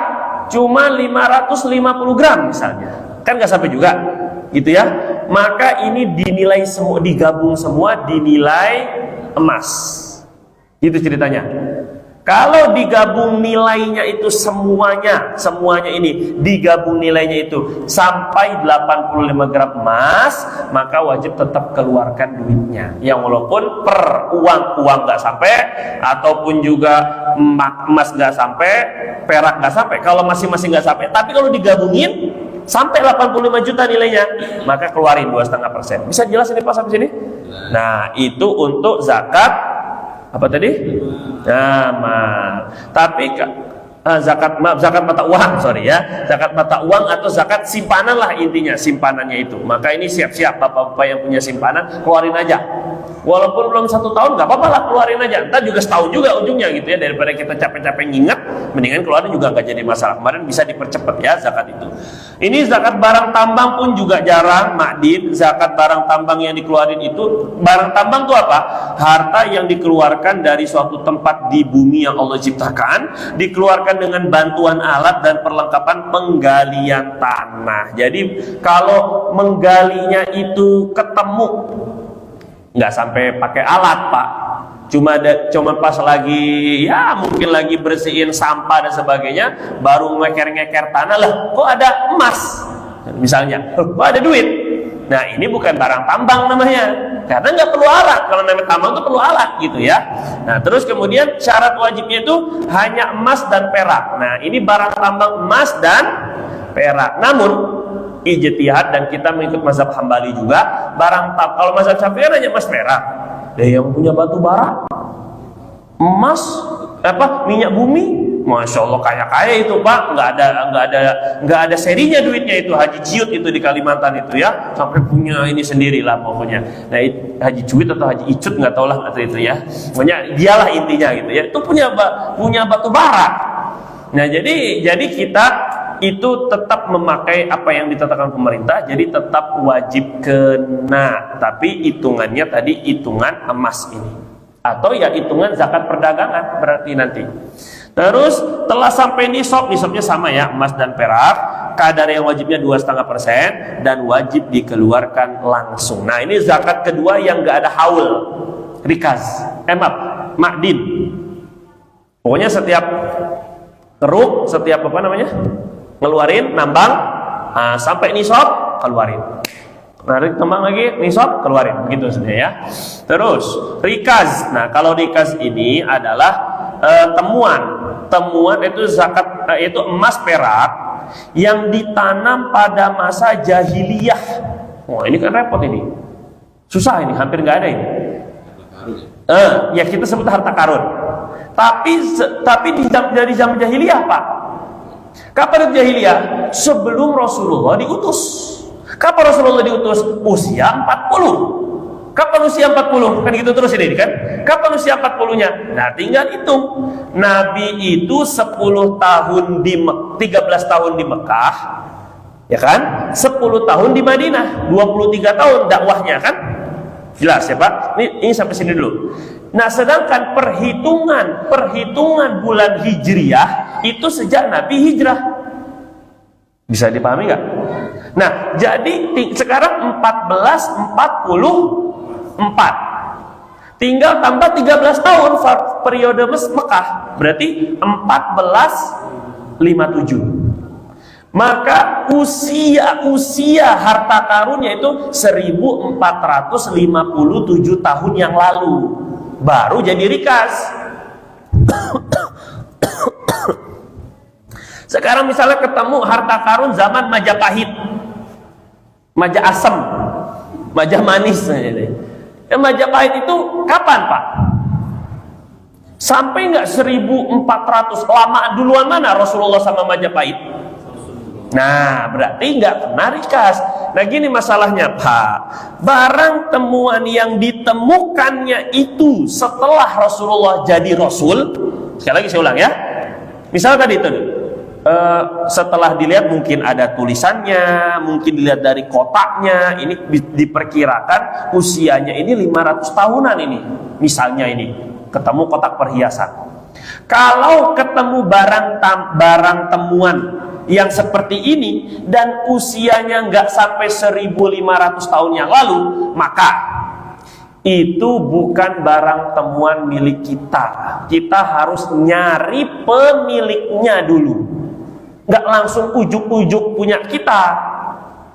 [SPEAKER 2] cuma 550 gram misalnya, kan nggak sampai juga gitu ya. Maka ini dinilai semua, digabung semua, dinilai emas gitu ceritanya. Kalau digabung nilainya itu semuanya ini digabung nilainya itu sampai 85 gram emas, maka wajib tetap keluarkan duitnya. Yang walaupun per uang nggak sampai, ataupun juga emas nggak sampai, perak nggak sampai. Kalau masing-masing nggak sampai, tapi kalau digabungin sampai 85 juta nilainya, maka keluarin 2,5%. Bisa jelas ini Pak sampai sini? Nah, itu untuk zakat apa tadi? Nah, tapi zakat mata uang, zakat mata uang atau zakat simpanan lah intinya, simpanannya itu. Maka ini siap-siap Bapak-bapak yang punya simpanan, keluarin aja. Walaupun belum 1 tahun, nggak apa-apa lah, keluarin aja. Ntar juga setahun juga ujungnya gitu ya, daripada kita capek-capek nginget, mendingan keluarin juga nggak jadi masalah. Kemarin bisa dipercepat ya zakat itu. Ini zakat barang tambang pun juga jarang, Makdin. Zakat barang tambang yang dikeluarin itu, barang tambang itu apa? Harta yang dikeluarkan dari suatu tempat di bumi yang Allah ciptakan, dikeluarkan dengan bantuan alat dan perlengkapan penggalian tanah. Jadi kalau menggalinya itu ketemu, nggak sampai pakai alat Pak, cuma pas lagi ya mungkin lagi bersihin sampah dan sebagainya, baru ngeker-ngeker tanah, lah kok ada emas misalnya, kok ada duit. Nah ini bukan barang tambang namanya, karena nggak perlu alat. Kalau namanya tambang itu perlu alat gitu ya. Nah terus kemudian syarat wajibnya itu hanya emas dan perak. Nah ini barang tambang emas dan perak. Namun ijtihad, dan kita mengikut mazhab Hambali juga, kalau mazhab Syafi'i hanya emas perak. Yang punya batu bara, emas, minyak bumi, masya Allah kaya-kaya itu Pak, nggak ada serinya duitnya itu. Haji Ciut itu di Kalimantan itu ya, sampai punya ini sendiri lah pokoknya. Nah Haji Ciut atau Haji Icut nggak tahu lah itu ya, pokoknya dialah intinya gitu ya, itu punya batu bara. Nah jadi kita itu tetap memakai apa yang ditetapkan pemerintah, jadi tetap wajib kena, tapi hitungannya tadi hitungan emas ini, atau ya hitungan zakat perdagangan berarti nanti. Terus telah sampai nisabnya sama ya, emas dan perak, kadar yang wajibnya 2,5% dan wajib dikeluarkan langsung. Nah ini zakat kedua yang nggak ada haul, rikaz, makdin. Pokoknya setiap keruk, setiap ngeluarin, nambang, sampai nisab, keluarin. Narik tembang lagi, nisab, keluarin. Begitu saja ya. Terus, rikaz. Nah, kalau rikaz ini adalah temuan itu zakat, itu emas perak yang ditanam pada masa jahiliyah. Wah, ini kan repot ini. Susah ini, hampir nggak ada ini. Ya kita sebut harta karun. Tapi dari zaman jahiliyah, Pak. Kapan jahiliyah? Sebelum Rasulullah diutus. Kapan Rasulullah diutus? Usia 40. Kapan usia 40? Kan gitu terus ini kan? Kapan usia 40-nya? Nah, tinggal hitung. Nabi itu 10 tahun 13 tahun di Mekah, ya kan? 10 tahun di Madinah, 23 tahun dakwahnya kan? Jelas ya Pak? Ini sampai sini dulu. Nah, sedangkan perhitungan bulan Hijriah itu sejak Nabi hijrah. Bisa dipahami nggak? Nah, jadi sekarang 1444. Tinggal tambah 13 tahun periode Mekah. Berarti 1457. Maka usia harta karunnya itu 1457 tahun yang lalu baru jadi rikas. Sekarang misalnya ketemu harta karun zaman Majapahit, Asem, Manis. Majapahit itu kapan Pak? Sampai nggak 1400? Lama duluan mana Rasulullah sama Majapahit? Nah, berarti nggak kena rikas. Nah, gini masalahnya Pak. Barang temuan yang ditemukannya itu setelah Rasulullah jadi Rasul. Sekali lagi saya ulang ya. Misalnya tadi itu, setelah dilihat mungkin ada tulisannya, mungkin dilihat dari kotaknya, ini diperkirakan usianya ini 500 tahunan ini. Misalnya ini, ketemu kotak perhiasan. Kalau ketemu barang temuan yang seperti ini dan usianya nggak sampai 1500 tahun yang lalu, maka itu bukan barang temuan milik kita. Kita harus nyari pemiliknya dulu, nggak langsung ujuk-ujuk punya kita.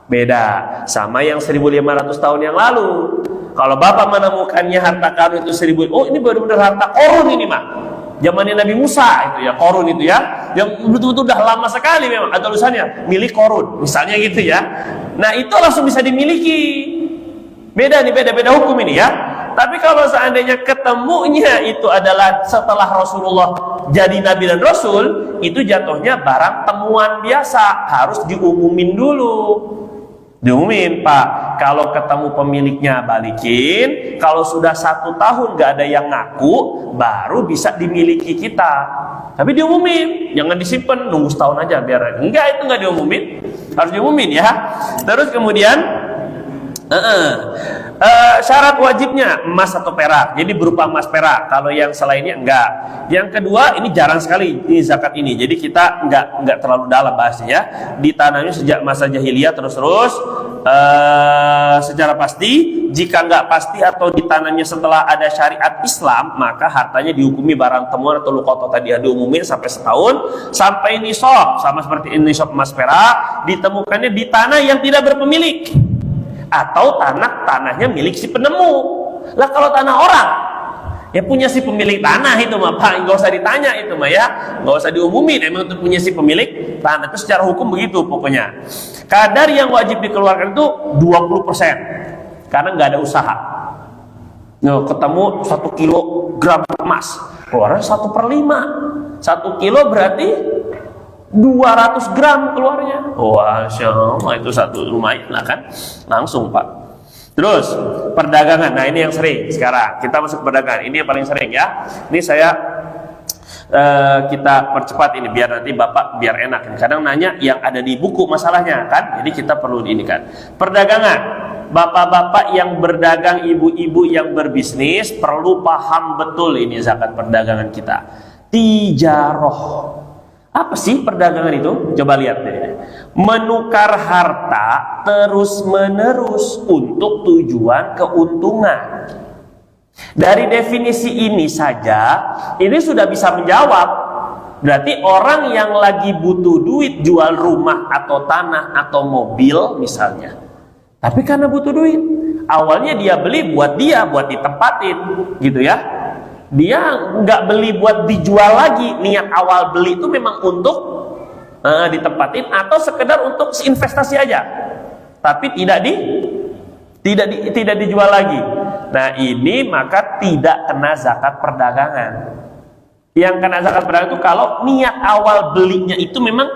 [SPEAKER 2] Beda sama yang 1500 tahun yang lalu. Kalau Bapak menemukannya harta karun itu 1000, oh ini benar-benar harta korun ini mah. Zamannya Nabi Musa itu ya, korun itu ya, yang betul-betul udah lama sekali memang ada tulisannya milik korun, misalnya gitu ya. Nah, itu langsung bisa dimiliki. Beda hukum ini ya. Tapi kalau seandainya ketemunya itu adalah setelah Rasulullah jadi Nabi dan Rasul, itu jatuhnya barang temuan biasa, harus diumumin dulu. Diumumin Pak, kalau ketemu pemiliknya balikin, kalau sudah 1 tahun gak ada yang ngaku, baru bisa dimiliki kita. Tapi diumumin, jangan disimpan, nunggu setahun aja biar enggak, itu nggak diumumin, harus diumumin ya. Terus kemudian syarat wajibnya emas atau perak, jadi berupa emas perak. Kalau yang selainnya enggak. Yang kedua, ini jarang sekali ini zakat ini, jadi kita enggak terlalu dalam bahasnya ya. Ditanamnya sejak masa jahiliyah terus secara pasti. Jika enggak pasti atau ditanamnya setelah ada syariat Islam, maka hartanya dihukumi barang temuan atau luqata tadi, diumumin sampai setahun, sampai nisab, sama seperti nisab emas perak, ditemukannya di tanah yang tidak berpemilik, atau tanahnya milik si penemu. Lah kalau tanah orang, ya punya si pemilik tanah itu mah Pak, nggak usah ditanya itu mah ya, nggak usah diumumin, emang itu punya si pemilik tanah. Itu secara hukum begitu pokoknya. Kadar yang wajib dikeluarkan itu 20%, karena nggak ada usaha. Nah, ketemu 1 kilogram emas, keluarnya 1/5. 1 kilo berarti 200 gram keluarnya. Wah, Masya Allah, itu satu lumayan lah kan, langsung Pak. Terus perdagangan, nah ini yang sering sekarang kita masuk perdagangan, ini yang paling sering ya. Ini saya kita percepat ini biar nanti Bapak biar enak. Kadang nanya yang ada di buku masalahnya kan, jadi kita perlu ini kan. Perdagangan, bapak-bapak yang berdagang, ibu-ibu yang berbisnis perlu paham betul ini zakat perdagangan kita. Tijaroh. Apa sih perdagangan itu? Coba lihat deh. Menukar harta terus-menerus untuk tujuan keuntungan. Dari definisi ini saja, ini sudah bisa menjawab. Berarti orang yang lagi butuh duit, jual rumah atau tanah atau mobil misalnya. Tapi karena butuh duit, awalnya dia beli buat ditempatin, gitu ya. Dia nggak beli buat dijual lagi. Niat awal beli itu memang untuk ditempatin atau sekedar untuk investasi aja, tapi tidak tidak dijual lagi. Nah ini maka tidak kena zakat perdagangan. Yang kena zakat perdagangan itu kalau niat awal belinya itu memang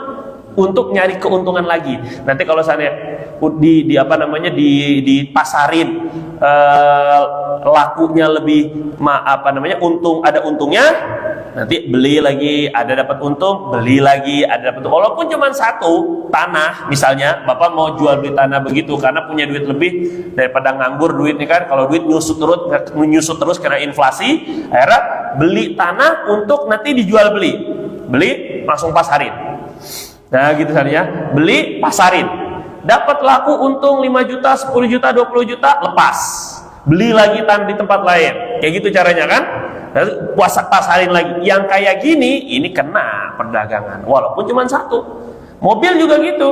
[SPEAKER 2] untuk nyari keuntungan lagi. Nanti kalau saya dipasarin lakunya lebih ada untungnya, nanti beli lagi, ada dapat untung, beli lagi, ada dapat untung. Walaupun cuma satu tanah, misalnya Bapak mau jual beli tanah begitu karena punya duit lebih daripada nganggur duitnya kan. Kalau duit nyusut terus karena inflasi, akhirnya beli tanah untuk nanti dijual beli langsung pasarin. Nah gitu saja, beli pasarin, dapat laku untung 5 juta, 10 juta, 20 juta, lepas, beli lagi tanah di tempat lain, kayak gitu caranya kan. Puasa pasarin lagi. Yang kayak gini, ini kena perdagangan walaupun cuma satu. Mobil juga gitu,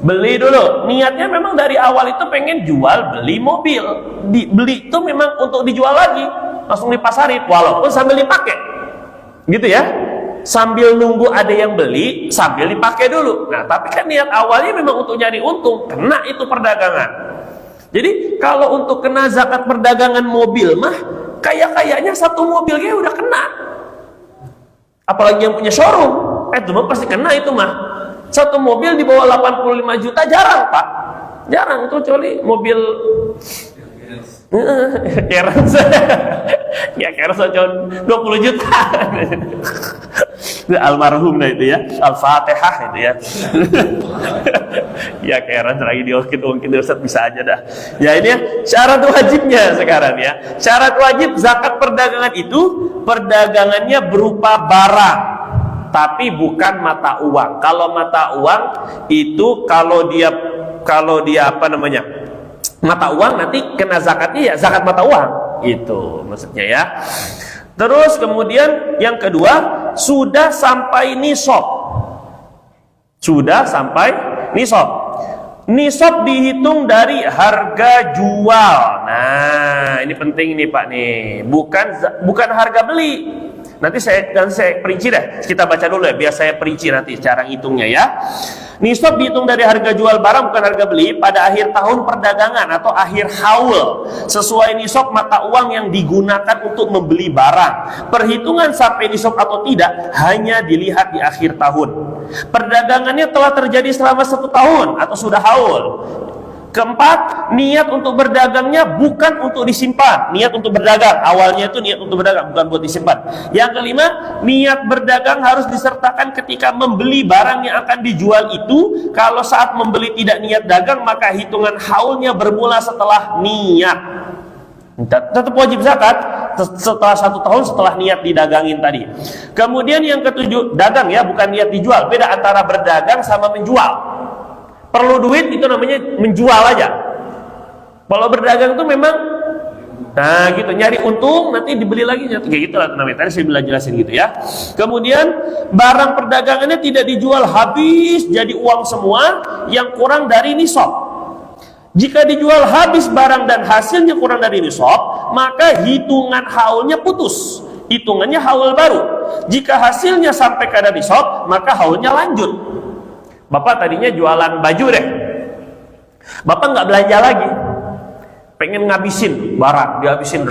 [SPEAKER 2] beli dulu, niatnya memang dari awal itu pengen jual beli mobil, beli itu memang untuk dijual lagi, langsung dipasarin walaupun sambil dipakai, gitu ya, sambil nunggu ada yang beli, sambil dipakai dulu. Nah tapi kan niat awalnya memang untuk nyari untung, kena itu perdagangan. Jadi kalau untuk kena zakat perdagangan mobil mah kayaknya satu mobilnya udah kena, apalagi yang punya showroom, itu mah pasti kena itu mah. Satu mobil di bawah 85 juta jarang Pak, jarang, itu kecuali mobil Keras ya Keras cuma 20 juta almarhum nah itu ya, Al-Fatihah itu ya ya Keras lagi diungkit Ustaz bisa aja dah ya. Ini ya syarat wajibnya sekarang ya. Syarat wajib zakat perdagangan itu perdagangannya berupa barang tapi bukan mata uang. Kalau mata uang itu kalau dia apa namanya mata uang nanti kena zakatnya ya zakat mata uang itu maksudnya ya. Terus kemudian yang kedua sudah sampai nisab. Sudah sampai nisab. Nisab dihitung dari harga jual. Nah, ini penting nih Pak nih. Bukan harga beli. Nanti saya perinci deh. Kita baca dulu ya biar saya perinci nanti cara ngitungnya ya. Nisab dihitung dari harga jual barang bukan harga beli pada akhir tahun perdagangan atau akhir haul sesuai nisab mata uang yang digunakan untuk membeli barang. Perhitungan sampai nisab atau tidak hanya dilihat di akhir tahun. Perdagangannya telah terjadi selama 1 tahun atau sudah haul. Keempat, niat untuk berdagangnya bukan untuk disimpan. Niat untuk berdagang, awalnya itu niat untuk berdagang, bukan buat disimpan. Yang kelima, niat berdagang harus disertakan ketika membeli barang yang akan dijual itu. Kalau saat membeli tidak niat dagang, maka hitungan haulnya bermula setelah niat. Tetap wajib zakat setelah 1 tahun setelah niat didagangin tadi. Kemudian yang ketujuh, dagang ya, bukan niat dijual. Beda antara berdagang sama menjual. Perlu duit itu namanya menjual aja. Kalau berdagang itu memang nah gitu, nyari untung nanti dibeli lagi kayak gitu lah namanya. Tadi saya jelasin gitu ya. Kemudian barang perdagangannya tidak dijual habis jadi uang semua yang kurang dari nisab. Jika dijual habis barang dan hasilnya kurang dari nisab, maka hitungan haulnya putus. Hitungannya haul baru. Jika hasilnya sampai ke nisab, maka haulnya lanjut. Bapak tadinya jualan baju deh, Bapak nggak belanja lagi, pengen ngabisin barang, dihabisin,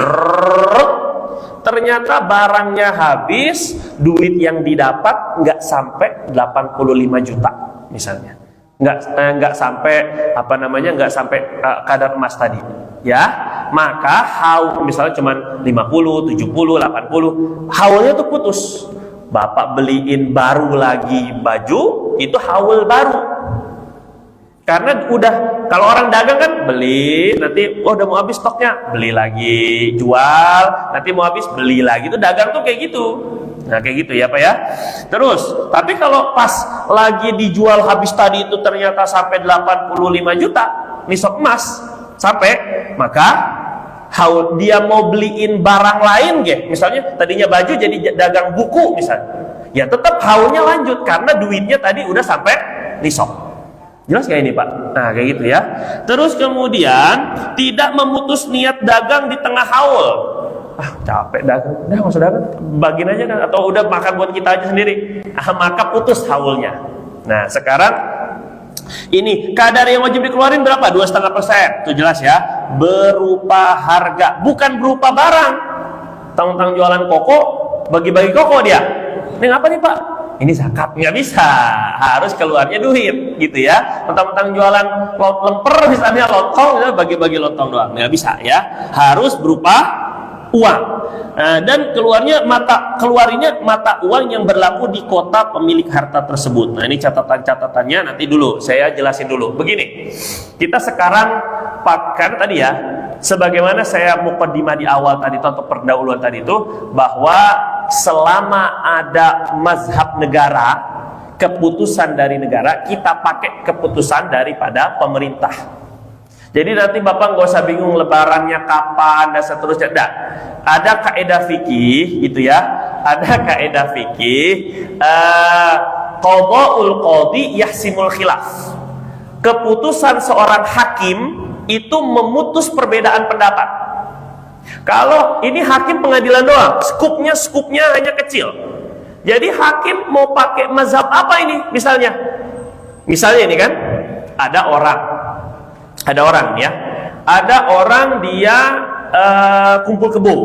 [SPEAKER 2] ternyata barangnya habis, duit yang didapat nggak sampai 85 juta misalnya, nggak sampai nggak sampai kadar emas tadi, ya, maka haul misalnya cuma 50, 70, 80, haulnya tuh putus. Bapak beliin baru lagi baju, itu haul baru. Karena udah, kalau orang dagang kan beli, nanti udah mau habis stoknya, beli lagi, jual, nanti mau habis beli lagi. Itu dagang tuh kayak gitu. Nah kayak gitu ya Pak ya. Terus, tapi kalau pas lagi dijual habis tadi itu ternyata sampai 85 juta nisab emas sampai, maka haul dia mau beliin barang lain misalnya tadinya baju jadi dagang buku misalnya, ya tetap haulnya lanjut karena duitnya tadi udah sampai nisab. Jelas gak ini Pak? Nah kayak gitu ya. Terus kemudian tidak memutus niat dagang di tengah haul. Capek dagang, udah nggak usah dagang, bagiin aja kan, atau udah makan buat kita aja sendiri. Maka putus haulnya. Nah sekarang ini kadar yang wajib dikeluarin berapa? 2,5%. Itu jelas ya. berupa harga, bukan berupa barang. Tentang jualan koko, bagi-bagi koko dia. Ini apa nih Pak? Ini zakat, nggak bisa, harus keluarnya duit, gitu ya. Mentang-mentang jualan lemper misalnya, lontong, ya, bagi-bagi lontong doang, nggak bisa ya. Harus berupa uang. Nah, dan keluarnya mata uang yang berlaku di kota pemilik harta tersebut. Nah, ini catatan-catatannya nanti dulu, saya jelasin dulu. Begini, kita sekarang pakai tadi ya, sebagaimana saya mukaddimah di awal tadi atau pendahuluan tadi itu, bahwa selama ada mazhab negara, keputusan dari negara, kita pakai keputusan daripada pemerintah. Jadi nanti Bapak nggak usah bingung lebarannya kapan dan seterusnya. Nah, ada kaidah fikih gitu ya, ada kaidah fikih qada'ul qadhi yahsimul khilaf. Keputusan seorang hakim itu memutus perbedaan pendapat. Kalau ini hakim pengadilan doang, skupnya hanya kecil. Jadi hakim mau pakai mazhab apa ini? Misalnya ini kan, ada orang ya, ada orang dia kumpul kebo,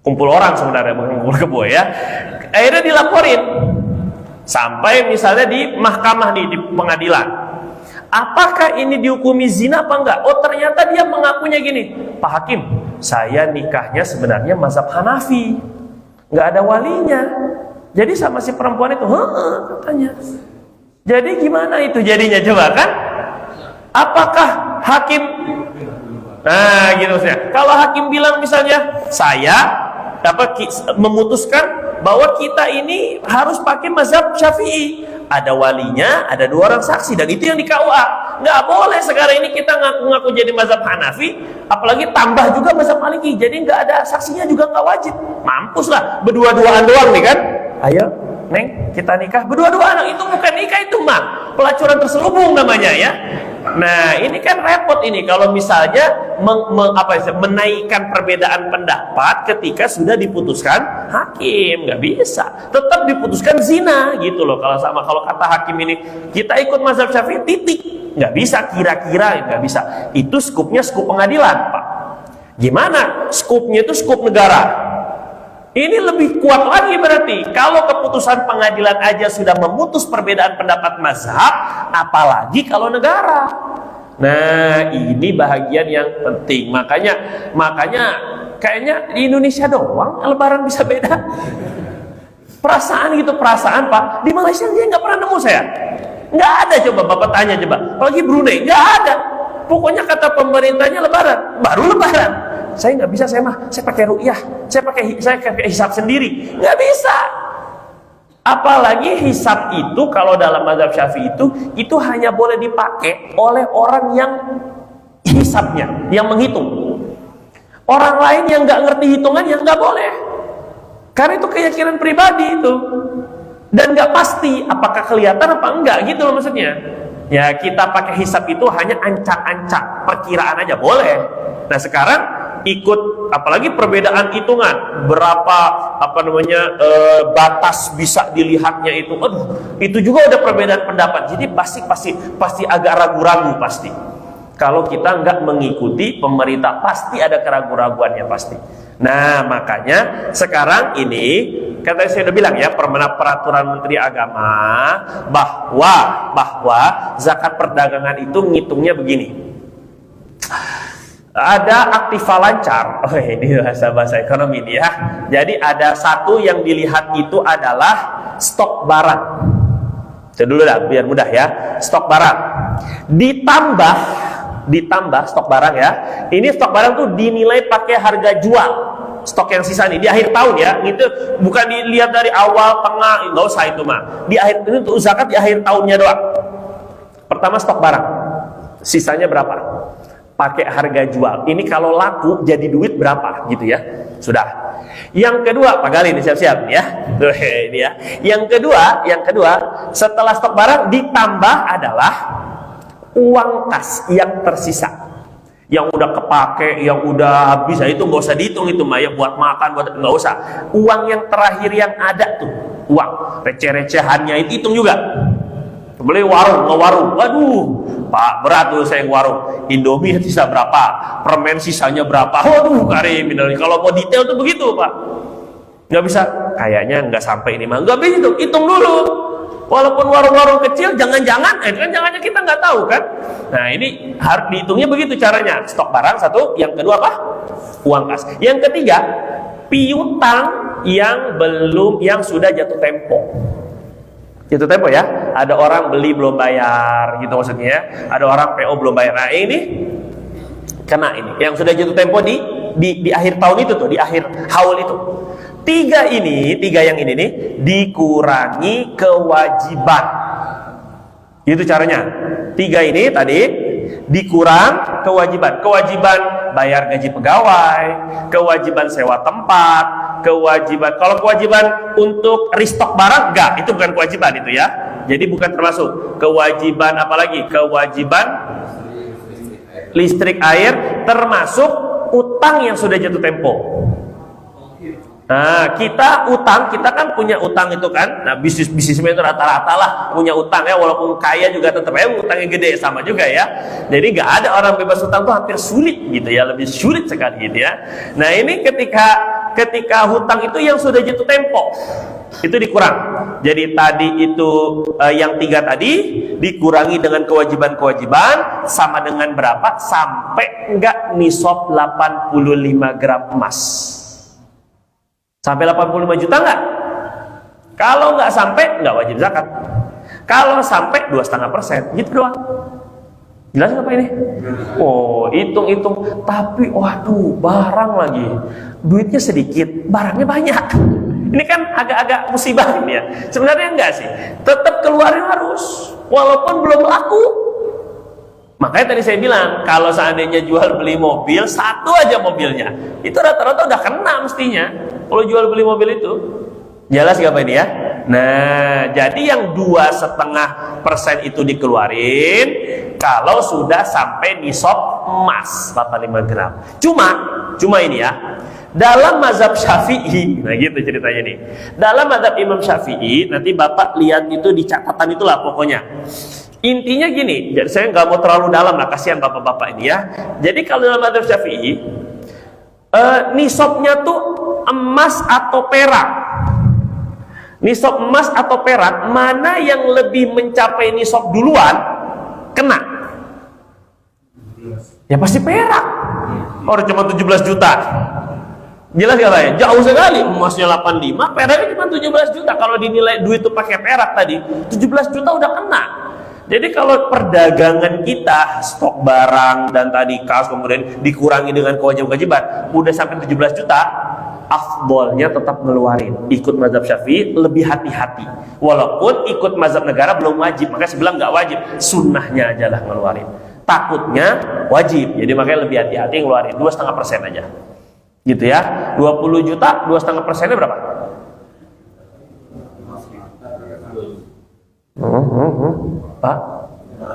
[SPEAKER 2] kumpul orang sebenarnya bukan kumpul kebo ya. Akhirnya dilaporin sampai misalnya di mahkamah di pengadilan. Apakah ini dihukumi zina apa enggak? Oh ternyata dia mengakunya gini, Pak Hakim, saya nikahnya sebenarnya mazhab Hanafi, nggak ada walinya. Jadi sama si perempuan itu, katanya. Jadi gimana itu jadinya coba kan? Apakah hakim? Nah gitu maksudnya. Kalau hakim bilang misalnya, saya memutuskan bahwa kita ini harus pakai mazhab Syafi'i, ada walinya, ada 2 orang saksi, dan itu yang di KUA. Nggak boleh sekarang ini kita ngaku-ngaku jadi mazhab Hanafi, apalagi tambah juga mazhab Maliki, jadi nggak ada saksinya juga nggak wajib. Mampus lah, berdua-duaan doang nih kan. Ayo Neng, kita nikah berdua-duaan. Itu bukan nikah, itu mah pelacuran terselubung namanya ya. Nah ini kan repot ini kalau misalnya menaikkan perbedaan pendapat ketika sudah diputuskan hakim. Nggak bisa, tetap diputuskan zina gitu loh. Kalau kata hakim ini kita ikut mazhab Syafi'i titik, nggak bisa kira-kira, nggak bisa. Itu skupnya skup pengadilan Pak. Gimana skupnya? Itu skup negara. Ini lebih kuat lagi berarti. Kalau keputusan pengadilan aja sudah memutus perbedaan pendapat mazhab, apalagi kalau negara. Nah, ini bahagian yang penting. Makanya kayaknya di Indonesia doang lebaran bisa beda. Perasaan Pak. Di Malaysia dia nggak pernah nemu saya. Nggak ada, coba Bapak tanya coba. Apalagi Brunei, nggak ada. Pokoknya kata pemerintahnya lebaran, baru lebaran. Saya nggak bisa, saya pakai ru'yah, saya pakai hisab sendiri, nggak bisa. Apalagi hisab itu kalau dalam mazhab Syafi'i itu hanya boleh dipakai oleh orang yang hisabnya, yang menghitung. Orang lain yang nggak ngerti hitungan yang nggak boleh, karena itu keyakinan pribadi itu, dan nggak pasti apakah kelihatan apa enggak gitu loh maksudnya. Ya kita pakai hisab itu hanya ancak-ancak, perkiraan aja boleh. Nah sekarang ikut apalagi perbedaan hitungan berapa batas bisa dilihatnya itu, itu juga ada perbedaan pendapat. Jadi pasti agak ragu-ragu pasti. Kalau kita nggak mengikuti pemerintah pasti ada keraguan-raguannya pasti. Nah makanya sekarang ini kata saya udah bilang ya, peraturan Menteri Agama bahwa zakat perdagangan itu ngitungnya begini. Ada aktiva lancar. Oh ini bahasa ekonomi ini ya. Jadi ada satu yang dilihat itu adalah stok barang. Itu dulu dah biar mudah ya. Stok barang ditambah stok barang ya. Ini stok barang tuh dinilai pakai harga jual. Stok yang sisa nih di akhir tahun ya. Itu bukan dilihat dari awal, tengah, nggak usah itu mah. Di akhir ini untuk zakat di akhir tahunnya doang. Pertama stok barang. Sisanya berapa? Pakai harga jual. Ini kalau laku jadi duit berapa gitu ya. Sudah. Yang kedua, Pak Gali ini siap-siap ya. Ini ya. Yang kedua, setelah stok barang ditambah adalah uang kas yang tersisa. Yang udah kepake, yang udah habis, itu nggak usah dihitung itu mah ya, buat makan, nggak usah. Uang yang terakhir yang ada tuh, uang receh-recehannya itu hitung juga. Beli ngewarung. Waduh, Pak, berat tuh saya warung. Indomie sisa berapa? Permen sisanya berapa? Waduh, Karim, kalau mau detail tuh begitu, Pak. Nggak bisa, kayaknya nggak sampai ini mah. Nggak begitu, hitung dulu. Walaupun warung-warung kecil, jangan-jangan, itu kan jangannya kita nggak tahu kan. Nah ini harus dihitungnya begitu caranya. Stok barang satu, yang kedua apa? Uang kas. Yang ketiga, piutang yang sudah jatuh tempo. Jatuh tempo ya, ada orang beli belum bayar gitu maksudnya ya. Ada orang PO belum bayar. Nah ini kena ini yang sudah jatuh tempo di akhir tahun itu tuh, di akhir haul itu. Tiga yang ini nih dikurangi kewajiban. Itu caranya. Tiga ini tadi dikurang kewajiban. Kewajiban bayar gaji pegawai, kewajiban sewa tempat, kewajiban, kalau kewajiban untuk restock barang enggak, itu bukan kewajiban itu ya. Jadi bukan termasuk. Kewajiban apalagi? Kewajiban listrik, air, termasuk utang yang sudah jatuh tempo. Nah, kita kan punya utang itu kan. Nah, bisnismen itu rata-rata lah punya utang ya, walaupun kaya juga tetap ya utangnya gede sama juga ya. Jadi nggak ada orang bebas utang tuh hampir sulit gitu ya, lebih sulit sekali gitu ya. Nah, ini ketika hutang itu yang sudah jatuh tempo itu dikurang. Jadi tadi itu yang tiga tadi dikurangi dengan kewajiban-kewajiban sama dengan berapa? Sampai enggak nisab 85 gram emas. Sampai 85 juta enggak? Kalau enggak sampai, enggak wajib zakat. Kalau sampai 2,5%, gitu doang. Jelas apa ini? Oh, hitung-hitung. Tapi, waduh, barang lagi. Duitnya sedikit, barangnya banyak. Ini kan agak-agak musibah ini ya. Sebenarnya enggak sih. Tetap keluarin harus, walaupun belum laku. Makanya tadi saya bilang, kalau seandainya jual beli mobil, satu aja mobilnya, itu rata-rata udah kena mestinya. Kalau jual beli mobil itu, jelas gak Pak ini ya? Nah, jadi yang 2,5% itu dikeluarin kalau sudah sampai nisab emas 85 gram. Cuma ini ya, dalam mazhab Syafi'i, nah gitu ceritanya nih. Dalam mazhab Imam Syafi'i, nanti Bapak lihat itu di catatan itulah pokoknya. Intinya gini, jadi saya nggak mau terlalu dalam lah, kasihan bapak-bapak ini ya. Jadi kalau dalam mazhab Syafi'i, nisabnya tuh emas atau perak. Nisab emas atau perak, mana yang lebih mencapai nisab duluan, kena. Ya pasti perak. Orang cuma 17 juta. Jelas gak Pak ya? Jauh sekali, emasnya 85, peraknya cuma 17 juta. Kalau dinilai duit itu pakai perak tadi, 17 juta udah kena. Jadi kalau perdagangan kita, stok barang dan tadi kas kemudian dikurangi dengan kewajiban-kewajiban, udah sampai 17 juta, afdolnya tetap ngeluarin. Ikut mazhab Syafi'i lebih hati-hati. Walaupun ikut mazhab negara belum wajib, makanya saya bilang nggak wajib, sunnahnya aja lah ngeluarin. Takutnya wajib, jadi makanya lebih hati-hati ngeluarin 2,5% aja. Gitu ya, 20 juta, 2,5%-nya berapa? Pak,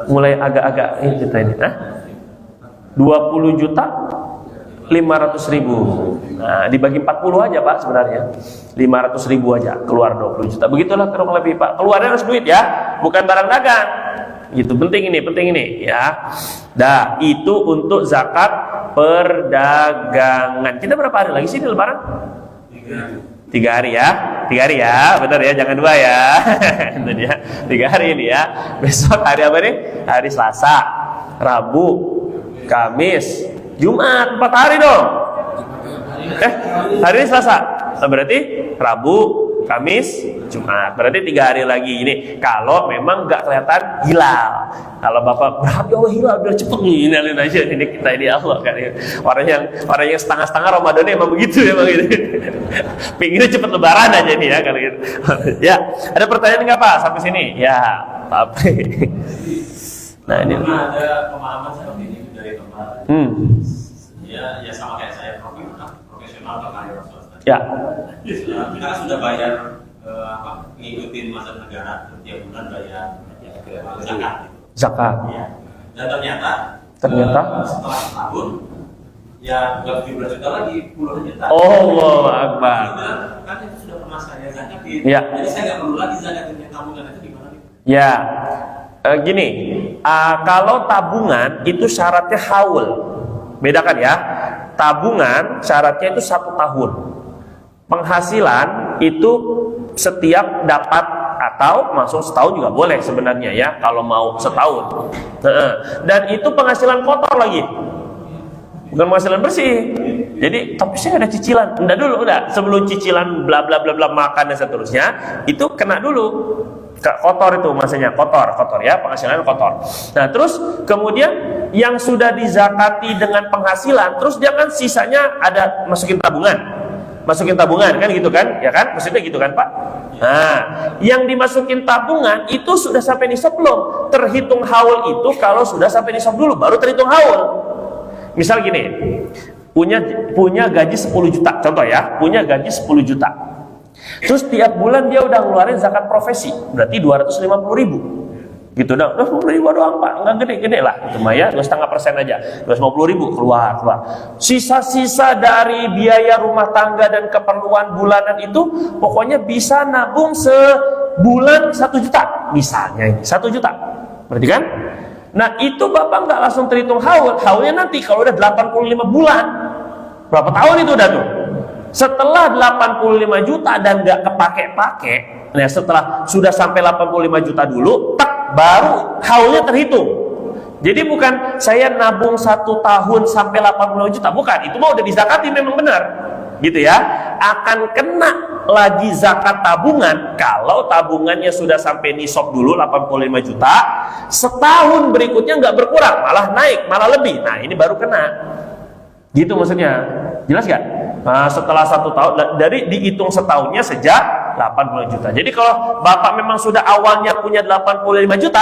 [SPEAKER 2] mulai agak-agak ini kita ini, 20 juta 500.000. Nah, dibagi 40 aja Pak sebenarnya. 500.000 aja keluar 20 juta. Begitulah kurang lebih Pak. Keluarnya harus duit ya, bukan barang dagang. Gitu, penting ini ya. Dah, itu untuk zakat perdagangan. Kita berapa hari lagi sih di lebaran? 3 hari ya, benar ya, jangan 2 ya. Itu dia, 3 hari ini ya. Besok hari apa nih? Hari Selasa, Rabu, Kamis, Jumat, 4 hari dong. Hari ini Selasa, berarti Rabu, Kamis, Jumat, berarti 3 hari lagi ini. Kalau memang nggak kelihatan hilal. Kalau Bapak berharap ya Allah hilal biar cepet nih, inalin aja ini kita ini Allah kan. Orang yang setengah-setengah Ramadan emang begitu ya Bang gitu. Pinginnya cepet lebaran aja nih ya kalau gitu. Ya, ada pertanyaan nggak Pak sampai sini? Ya, Pak. Nah, ini
[SPEAKER 3] ada pemahaman seperti ini dari tempat. Ya sama kayak saya profesional karyawan swasta.
[SPEAKER 2] Ya.
[SPEAKER 3] Kita kan sudah bayar ngikutin mazhab negara setiap bulan bayar zakat.
[SPEAKER 2] Zakat.
[SPEAKER 3] Ya. Dan ternyata setelah setahun ya bukan 17 juta lagi, puluhan juta.
[SPEAKER 2] Allahu Akbar.
[SPEAKER 3] Kan itu sudah pernah saya zakatin.
[SPEAKER 2] Ya.
[SPEAKER 3] Jadi saya nggak perlu lagi zakatin yang tabungan itu gimana?
[SPEAKER 2] Ya. Gini, kalau tabungan itu syaratnya haul. Bedakan ya. Tabungan syaratnya itu 1 tahun. Penghasilan itu setiap dapat atau masuk setahun juga boleh sebenarnya ya, kalau mau setahun. Dan itu penghasilan kotor lagi, bukan penghasilan bersih. Jadi tapi saya ada cicilan, enggak dulu, udah sebelum cicilan bla bla bla bla makan dan seterusnya itu kena dulu. Kotor itu maksudnya, kotor ya, penghasilan kotor. Nah terus kemudian yang sudah dizakati dengan penghasilan, terus jangan sisanya ada masukin tabungan kan gitu kan, ya kan, maksudnya gitu kan Pak. Nah yang dimasukin tabungan itu sudah sampai nisab belum? Terhitung haul itu kalau sudah sampai nisab dulu baru terhitung haul. Misal gini, punya gaji 10 juta, contoh ya, punya gaji 10 juta. Terus tiap bulan dia udah ngeluarin zakat profesi, berarti 250.000 gitu dah. 250.000 doang Pak, nggak gede-gede lah, cuma ya 2,5% aja, 250.000 keluar. Sisa-sisa dari biaya rumah tangga dan keperluan bulanan itu pokoknya bisa nabung sebulan 1 juta, misalnya 1 juta, berarti kan? Nah itu Bapak nggak langsung terhitung haulnya nanti kalau udah 85 bulan, berapa tahun itu udah tuh? Setelah 85 juta dan nggak kepake-pake, nah setelah sudah sampai 85 juta dulu, tak baru haulnya terhitung. Jadi bukan saya nabung 1 tahun sampai 85 juta, bukan. Itu mah udah dizakati memang benar, gitu ya. Akan kena lagi zakat tabungan kalau tabungannya sudah sampai nisab dulu 85 juta, setahun berikutnya nggak berkurang, malah naik, malah lebih. Nah ini baru kena, gitu maksudnya. Jelas gak? Nah, setelah 1 tahun, dari dihitung setahunnya sejak 80 juta. Jadi kalau Bapak memang sudah awalnya punya 85 juta,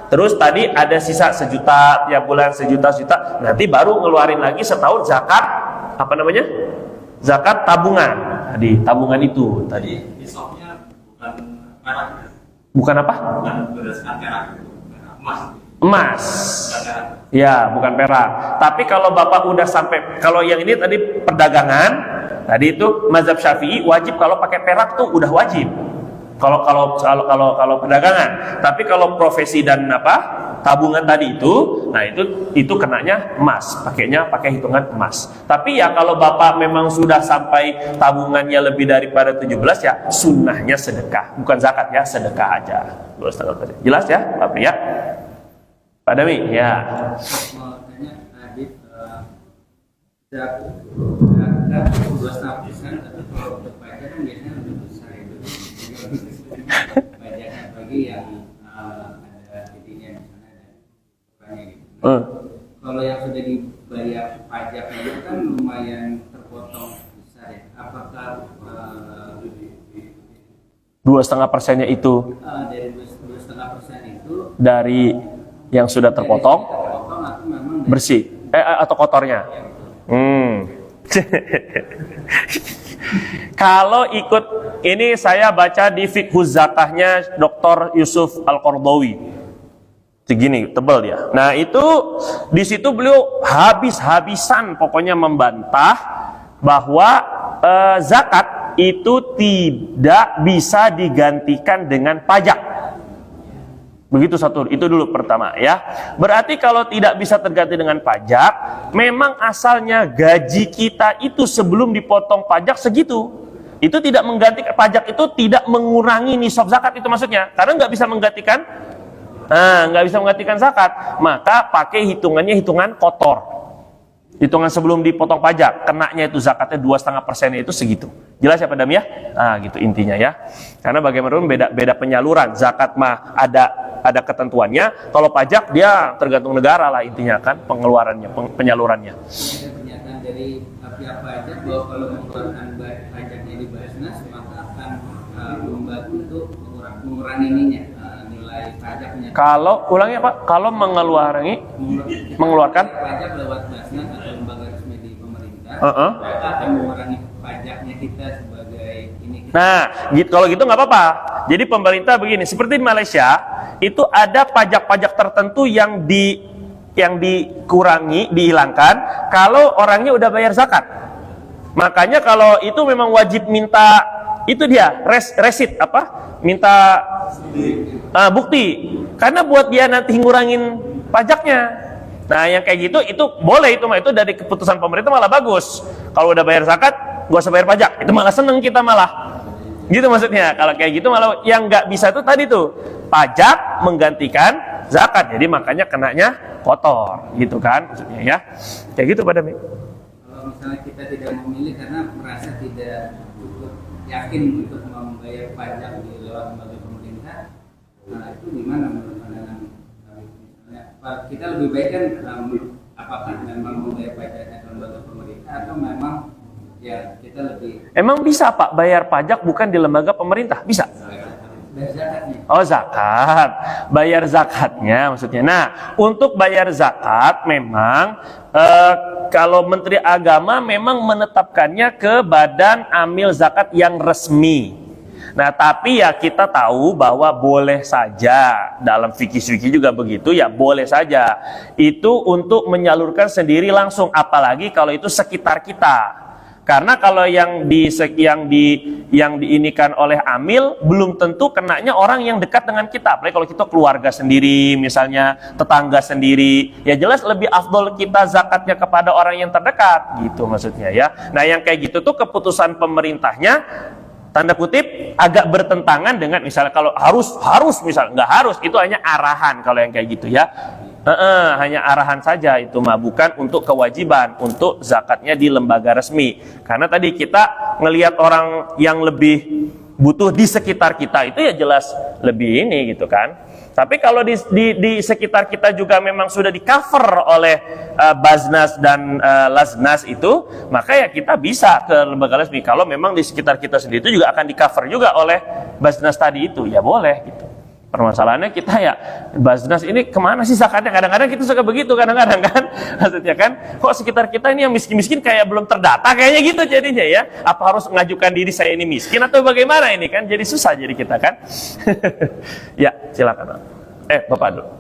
[SPEAKER 2] terus tadi ada sisa 1 juta, tiap bulan 1 juta, nanti baru ngeluarin lagi setahun zakat, apa namanya? Zakat tabungan. Tadi, tabungan itu tadi.
[SPEAKER 3] Nisabnya bukan perak.
[SPEAKER 2] Bukan apa?
[SPEAKER 3] Bukan berdasarkan perak, emas.
[SPEAKER 2] Emas. Ya, bukan perak. Tapi kalau Bapak udah sampai, kalau yang ini tadi perdagangan, tadi itu mazhab Syafi'i wajib kalau pakai perak tuh udah wajib. Kalau perdagangan. Tapi kalau profesi dan tabungan tadi itu, nah itu kenanya emas, pakainya pakai hitungan emas. Tapi ya kalau Bapak memang sudah sampai tabungannya lebih daripada 17 ya sunnahnya sedekah, bukan zakat ya, sedekah aja. Jelas ya, Pak Pria? Pak Dami, ya.
[SPEAKER 4] Mau tanya tadi zakat 2,5%, tapi kalau untuk pajak kan biasanya lebih besar itu. Pajaknya bagi yang ada titiknya di sana ada ukurannya gitu. Kalau yang sudah dibayar pajaknya itu kan lumayan terpotong besar ya. Apakah
[SPEAKER 2] 2,5%-nya itu
[SPEAKER 4] dari 2,5% itu
[SPEAKER 2] dari yang sudah terpotong bersih atau kotornya? Kalau ikut ini saya baca di Fiqhuz Zakahnya Dr. Yusuf Al-Qardawi. Segini tebal dia. Nah, itu di situ beliau habis-habisan pokoknya membantah bahwa zakat itu tidak bisa digantikan dengan pajak. Begitu satu, itu dulu pertama ya. Berarti kalau tidak bisa terganti dengan pajak, memang asalnya gaji kita itu sebelum dipotong pajak segitu. Itu tidak menggantikan, pajak itu tidak mengurangi nisab zakat, itu maksudnya. Karena nggak bisa menggantikan, nggak bisa menggantikan zakat. Maka pakai hitungannya hitungan kotor. Hitungan sebelum dipotong pajak, kenanya itu zakatnya 2,5% itu segitu. Jelas ya Pak Dam ya? Gitu intinya ya. Karena bagaimanapun beda penyaluran. Zakat mah ada ketentuannya. Kalau pajak dia tergantung negara lah intinya kan pengeluarannya, penyalurannya.
[SPEAKER 4] Ada pernyataan dari pihak pajak bahwa kalau mengeluarkan pajaknya di Basnas maka akan membantu untuk mengurangi nilai pajaknya.
[SPEAKER 2] Kalau ulangnya Pak, kalau mengeluarkan
[SPEAKER 4] pajak lewat Basnas atau lembaga resmi di pemerintah, maka akan mengurangi pajaknya kita sebagai ini.
[SPEAKER 2] Nah, gitu, kalau gitu nggak apa-apa. Jadi pemerintah begini, seperti di Malaysia itu ada pajak-pajak tertentu yang dikurangi, dihilangkan kalau orangnya udah bayar zakat. Makanya kalau itu memang wajib minta itu dia resit apa? Minta bukti. Karena buat dia nanti ngurangin pajaknya. Nah, yang kayak gitu itu boleh itu dari keputusan pemerintah malah bagus. Kalau udah bayar zakat, gak usah bayar pajak. Itu malah seneng kita malah. Gitu maksudnya. Kalau kayak gitu malah yang nggak bisa itu tadi tuh pajak menggantikan zakat. Jadi makanya kenanya kotor, gitu kan maksudnya ya. Kayak gitu Pak Dami.
[SPEAKER 4] Kalau misalnya kita tidak memilih karena merasa tidak cukup yakin untuk membayar pajak di lewat lembaga pemerintah, nah itu gimana menurut pandangan kami? Misalnya kita lebih baik kan apakah memang membayar pajaknya ke lembaga pemerintah atau memang ya kita lebih
[SPEAKER 2] Emang bisa Pak bayar pajak bukan di lembaga pemerintah? Bisa?
[SPEAKER 4] bayar zakatnya?
[SPEAKER 2] Oh zakat, bayar zakatnya maksudnya. Nah untuk bayar zakat memang kalau Menteri Agama memang menetapkannya ke Badan Amil Zakat yang resmi. Nah tapi ya kita tahu bahwa boleh saja dalam fikih juga begitu ya, boleh saja itu untuk menyalurkan sendiri langsung, apalagi kalau itu sekitar kita. Karena kalau yang diinikan oleh amil belum tentu kenanya orang yang dekat dengan kita. Apalagi kalau kita keluarga sendiri, misalnya tetangga sendiri, ya jelas lebih afdol kita zakatnya kepada orang yang terdekat, gitu maksudnya ya. Nah yang kayak gitu tuh keputusan pemerintahnya tanda kutip agak bertentangan dengan misalnya kalau harus misalnya nggak harus, itu hanya arahan kalau yang kayak gitu ya. Hanya arahan saja itu mah, bukan untuk kewajiban untuk zakatnya di lembaga resmi. Karena tadi kita ngelihat orang yang lebih butuh di sekitar kita itu ya jelas lebih ini gitu kan. Tapi kalau di sekitar kita juga memang sudah di cover oleh Baznas dan Lasnas itu, maka ya kita bisa ke lembaga resmi. Kalau memang di sekitar kita sendiri itu juga akan di cover juga oleh Baznas tadi itu, ya boleh gitu. Permasalahannya kita ya, Baznas ini kemana sih zakatnya? Kadang-kadang kita suka begitu, kadang-kadang kan, maksudnya kan, kok sekitar kita ini yang miskin-miskin kayak belum terdata kayaknya gitu jadinya ya. Apa harus mengajukan diri saya ini miskin atau bagaimana ini kan? Jadi susah jadi kita kan. Ya silakan. Bapak dulu.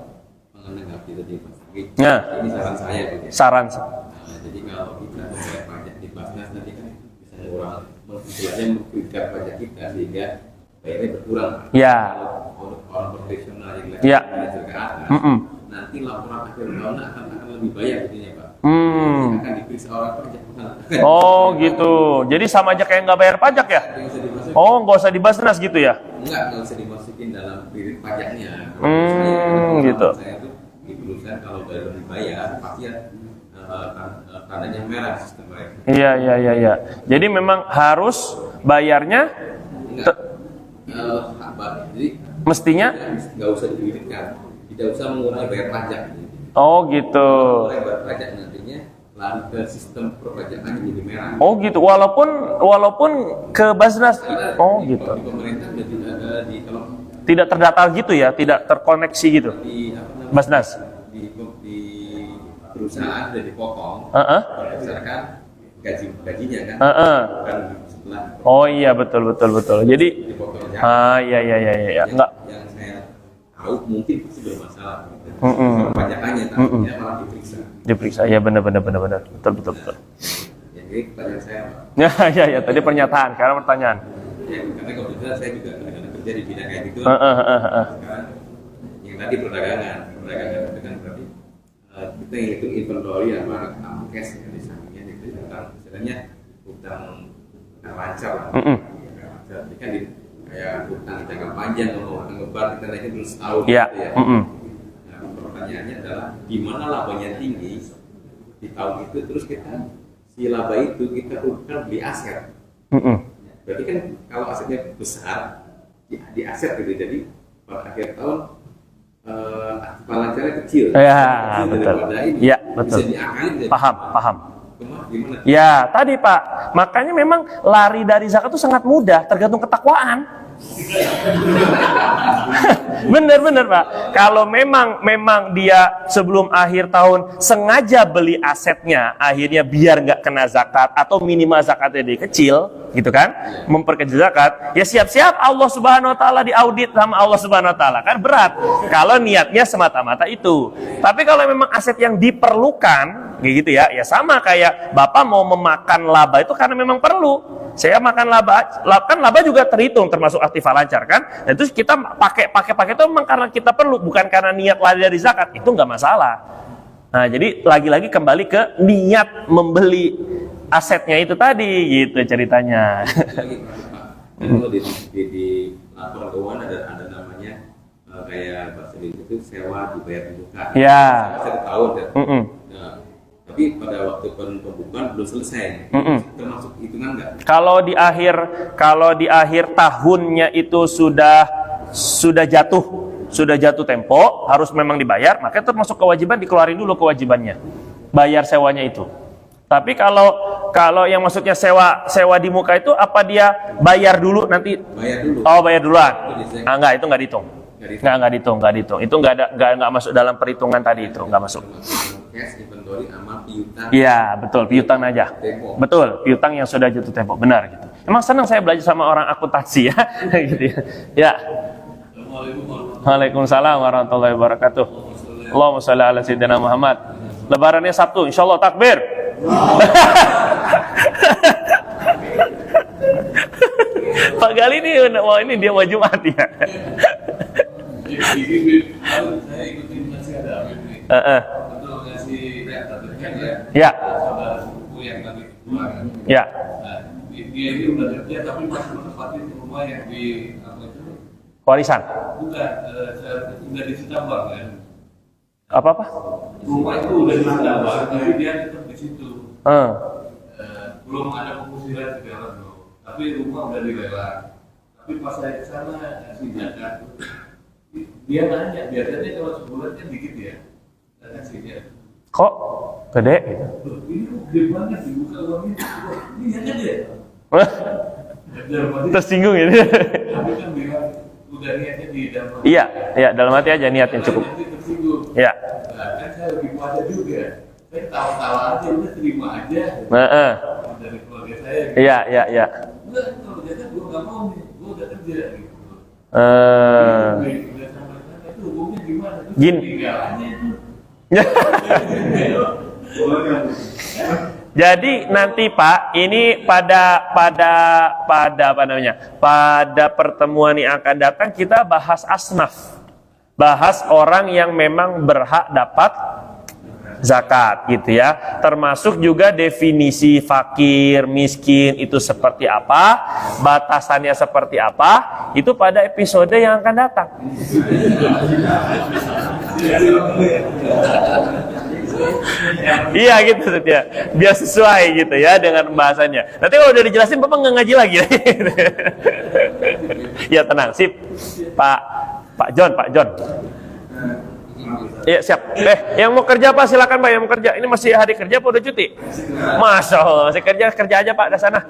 [SPEAKER 5] Menanggapi tadi Mas Agi,
[SPEAKER 2] Nah,
[SPEAKER 5] ini saran saya gitu ya.
[SPEAKER 2] saran.
[SPEAKER 5] Jadi kalau kita membayar pajak di Basnas nanti kan bisa istilahnya menggugat pajak kita sehingga bayarnya berkurang.
[SPEAKER 2] Ya.
[SPEAKER 5] Kalau orang profesional yang
[SPEAKER 2] Ya.
[SPEAKER 5] manajer ke atas, nanti laporan akhir tahun akan lebih banyak gitu ya Pak. Akan diperiksa orang pajak.
[SPEAKER 2] Oh gitu. Jadi sama aja kayak nggak bayar pajak ya?
[SPEAKER 5] Yang usah dimasukin.
[SPEAKER 2] Oh nggak usah di Basnas gitu ya?
[SPEAKER 5] Nggak usah dimasukin dalam birit pajaknya.
[SPEAKER 2] Gitu.
[SPEAKER 5] Saya tuh di perusahaan kalau baru dibayar pasti ya tandanya merah sistem mereka.
[SPEAKER 2] Iya. Jadi memang harus bayarnya
[SPEAKER 5] Jadi
[SPEAKER 2] mestinya
[SPEAKER 5] nggak usah dibiritkan, tidak usah mengurangi bayar pajak.
[SPEAKER 2] oh gitu.
[SPEAKER 5] Mengurangi bayar pajak nantinya lari ke sistem perpajakan jadi merah.
[SPEAKER 2] Oh gitu. Walaupun ke Basnas. Oh gitu.
[SPEAKER 5] Di pemerintah udah tidak ada di kalau
[SPEAKER 2] Tidak terdata gitu ya, tidak terkoneksi gitu.
[SPEAKER 5] di apa namanya?
[SPEAKER 2] Basnas.
[SPEAKER 5] Di perusahaan sudah dipotong berdasarkan gajinya kan. Kan setelah
[SPEAKER 2] Oh iya betul. Jadi
[SPEAKER 5] dipotongnya.
[SPEAKER 2] Iya. Enggak.
[SPEAKER 5] Yang saya tahu mungkin pasti bermasalah. Perpajakannya tapi dia malah
[SPEAKER 2] Diperiksa. Ya benar. Betul.
[SPEAKER 5] Ya, jadi pertanyaan saya Pak.
[SPEAKER 2] Ya. Tadi pernyataan, sekarang pertanyaan.
[SPEAKER 5] Ya, karena kebetulan saya juga kadang-kadang kerja di bidang kayak gitu. Sekarang yang tadi perdagangan itu kan berarti kita hitung inventory apa cash ya, di sampingnya itu tentang misalnya utang lancar lah. Lancar. Jadi kan kayak utang jangka panjang atau utang lebar kita naikin terus setahun
[SPEAKER 2] Iya.
[SPEAKER 5] gitu ya. Nah, pertanyaannya adalah di mana labanya tinggi di tahun itu terus kita si laba itu kita bukan beli aset. Berarti kan kalau asetnya besar di aset gitu, jadi pada akhir tahun aktiva lancarnya kecil.
[SPEAKER 2] Ya,
[SPEAKER 5] Kecil
[SPEAKER 2] betul.
[SPEAKER 5] daripada ini.
[SPEAKER 2] Ya, betul.
[SPEAKER 5] Bisa diakali.
[SPEAKER 2] Paham.
[SPEAKER 5] Gimana?
[SPEAKER 2] Ya, tadi Pak, makanya memang lari dari zakat itu sangat mudah, tergantung ketakwaan. Bener Pak. Kalau memang dia sebelum akhir tahun sengaja beli asetnya, akhirnya biar nggak kena zakat atau minimal zakatnya dia kecil, gitu kan? Memperkecil zakat, ya siap-siap Allah Subhanahu Wa Taala diaudit sama Allah Subhanahu Wa Taala, kan berat. Kalau niatnya semata-mata itu. Tapi kalau memang aset yang diperlukan, gitu ya, ya sama kayak Bapak mau memakan laba itu karena memang perlu. Saya makan laba, kan laba juga terhitung termasuk aktiva lancar kan? Nah, itu kita pakai itu memang karena kita perlu, bukan karena niat lari dari zakat, itu nggak masalah. Nah, jadi lagi-lagi kembali ke niat membeli asetnya itu tadi, gitu ceritanya.
[SPEAKER 5] Lagi Pak, kalau di laporan keuangan ada namanya kayak Pak Selin itu sewa dibayar di muka.
[SPEAKER 2] Ya.
[SPEAKER 5] Satu tahun kan. Nah, tapi pada waktu pembukuan belum selesai. Termasuk hitungan nggak?
[SPEAKER 2] Kalau di akhir tahunnya itu sudah jatuh tempo, harus memang dibayar, maka termasuk kewajiban, dikeluarin dulu kewajibannya, bayar sewanya itu. Tapi kalau yang maksudnya sewa di muka itu apa dia bayar dulu nanti?
[SPEAKER 5] Bayar dulu.
[SPEAKER 2] Oh, bayar duluan. Enggak, itu enggak dihitung. Enggak dihitung. Itu enggak masuk dalam perhitungan tadi, itu enggak masuk.
[SPEAKER 5] Cash inventory sama piutang.
[SPEAKER 2] Iya, betul, piutang aja.
[SPEAKER 5] Tempo.
[SPEAKER 2] Betul, piutang yang sudah jatuh tempo, benar gitu. Emang senang saya belajar sama orang akuntansi ya, gitu ya. Ya. Waalaikumsalam warahmatullahi wabarakatuh. Allahumma shalli ala sayyidina Muhammad. Lebarannya Sabtu, insyaallah, takbir. Pak Gali ini dia mau Jumat ya.
[SPEAKER 6] Saya ikutin masih ada untuk ngasih
[SPEAKER 2] Ya.
[SPEAKER 6] saudara sepupu yang lagi keluar.
[SPEAKER 2] Ya.
[SPEAKER 6] Nah, dia ini udah kerja tapi masih menempatin rumah yang di apa itu?
[SPEAKER 2] Warisan.
[SPEAKER 6] Bukan, udah di Citambang kan?
[SPEAKER 2] Apa?
[SPEAKER 6] Rumah itu udah di Citambang, tapi dia tetap di situ. Belum ada pengusiran segala tuh. Tapi rumah udah dilelang. Tapi pas saya ke sana ngasih zakat, dia nanya, biasanya kalau sebulan kan dikit ya, ngasihnya.
[SPEAKER 2] Kok gede gitu?
[SPEAKER 6] Loh, ini kok gede banget dibuka uangnya. Ini aja deh.
[SPEAKER 2] Tersinggung ini.
[SPEAKER 6] Tapi kan bilang udah niatnya di dalam.
[SPEAKER 2] Iya, dalam hati aja niatnya cukup.
[SPEAKER 6] Nanti tersinggung.
[SPEAKER 2] Iya.
[SPEAKER 6] Nah, kan saya lebih puasa juga. Saya tahu-tahu aja, udah terima aja. Dari keluarga saya.
[SPEAKER 2] Iya.
[SPEAKER 6] Udah, kalau jajan gue nggak mau nih, gue udah kerja gitu. Udah sampai sana itu hukumnya gimana? Terus
[SPEAKER 2] Gin.
[SPEAKER 6] tinggal aja itu.
[SPEAKER 2] Jadi nanti Pak, ini pada apa namanya? Pada pertemuan yang akan datang kita bahas asnaf. Bahas orang yang memang berhak dapat zakat gitu ya. Termasuk juga definisi fakir, miskin itu seperti apa, batasannya seperti apa, itu pada episode yang akan datang. Iya gitu ya, biar sesuai gitu ya dengan pembahasannya. Nanti kalau udah dijelasin Bapak nggak ngaji lagi. Ya tenang, sip. Pak John. Iya siap. Yang mau kerja Pak silakan Pak, yang mau kerja. Ini masih hari kerja apa udah cuti? Masya Allah, masih kerja aja Pak, dah sana.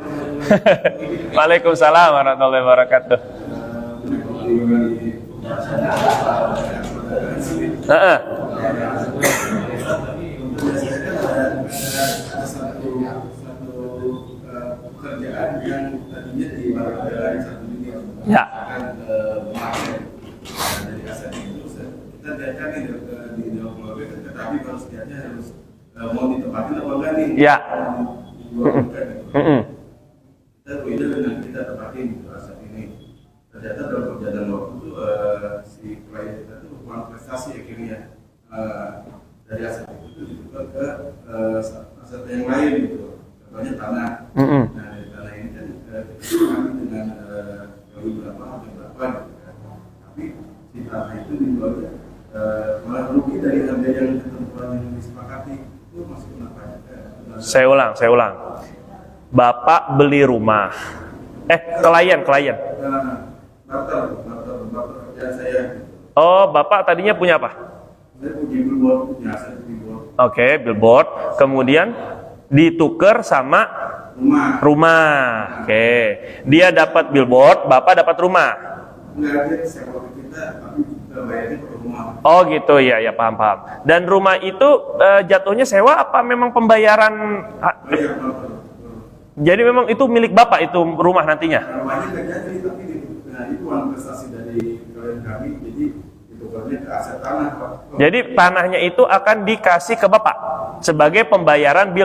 [SPEAKER 2] Waalaikumsalam warahmatullahi wabarakatuh.
[SPEAKER 7] Pekerjaan yang tadinya di barang satu dunia.
[SPEAKER 2] Ya.
[SPEAKER 7] Dari aset itu kita lihatkan di dalam keluarga, tetapi kalau setiapnya harus mau ditempatin apa enggak nih?
[SPEAKER 2] Ya.
[SPEAKER 7] Kita beda dengan kita tempatin gitu aset ini. Ternyata dalam perjalanan waktu itu si klien kita itu kurang prestasi akhirnya dari aset itu ditukar ke aset yang lain gitu. Contohnya tanah. Nah dari tanah ini kan kami dengan berapa gitu kan. Tapi si tanah itu dijualnya malah rugi dari harga yang ketentuan yang disepakati itu masih kenapa?
[SPEAKER 2] Saya ulang. Bapak beli rumah. Klien.
[SPEAKER 7] Barter kerjaan saya.
[SPEAKER 2] Oh, Bapak tadinya punya apa?
[SPEAKER 7] Saya punya billboard, punya aset billboard.
[SPEAKER 2] Oke, billboard. Kemudian ditukar sama Rumah. Oke. Dia dapat billboard, Bapak dapat rumah.
[SPEAKER 7] Enggak, dia sewa ke kita, tapi kita bayarnya ke rumah.
[SPEAKER 2] Oh gitu, ya paham. Dan rumah itu jatuhnya sewa apa memang pembayaran?
[SPEAKER 7] Bayar,
[SPEAKER 2] Jadi memang itu milik Bapak itu rumah nantinya?
[SPEAKER 7] rumahnya nggak jadi, tapi itu uang prestasi dari klien kami, jadi ditukarnya ke aset tanah, Pak.
[SPEAKER 2] Jadi tanahnya itu akan dikasih ke Bapak sebagai pembayaran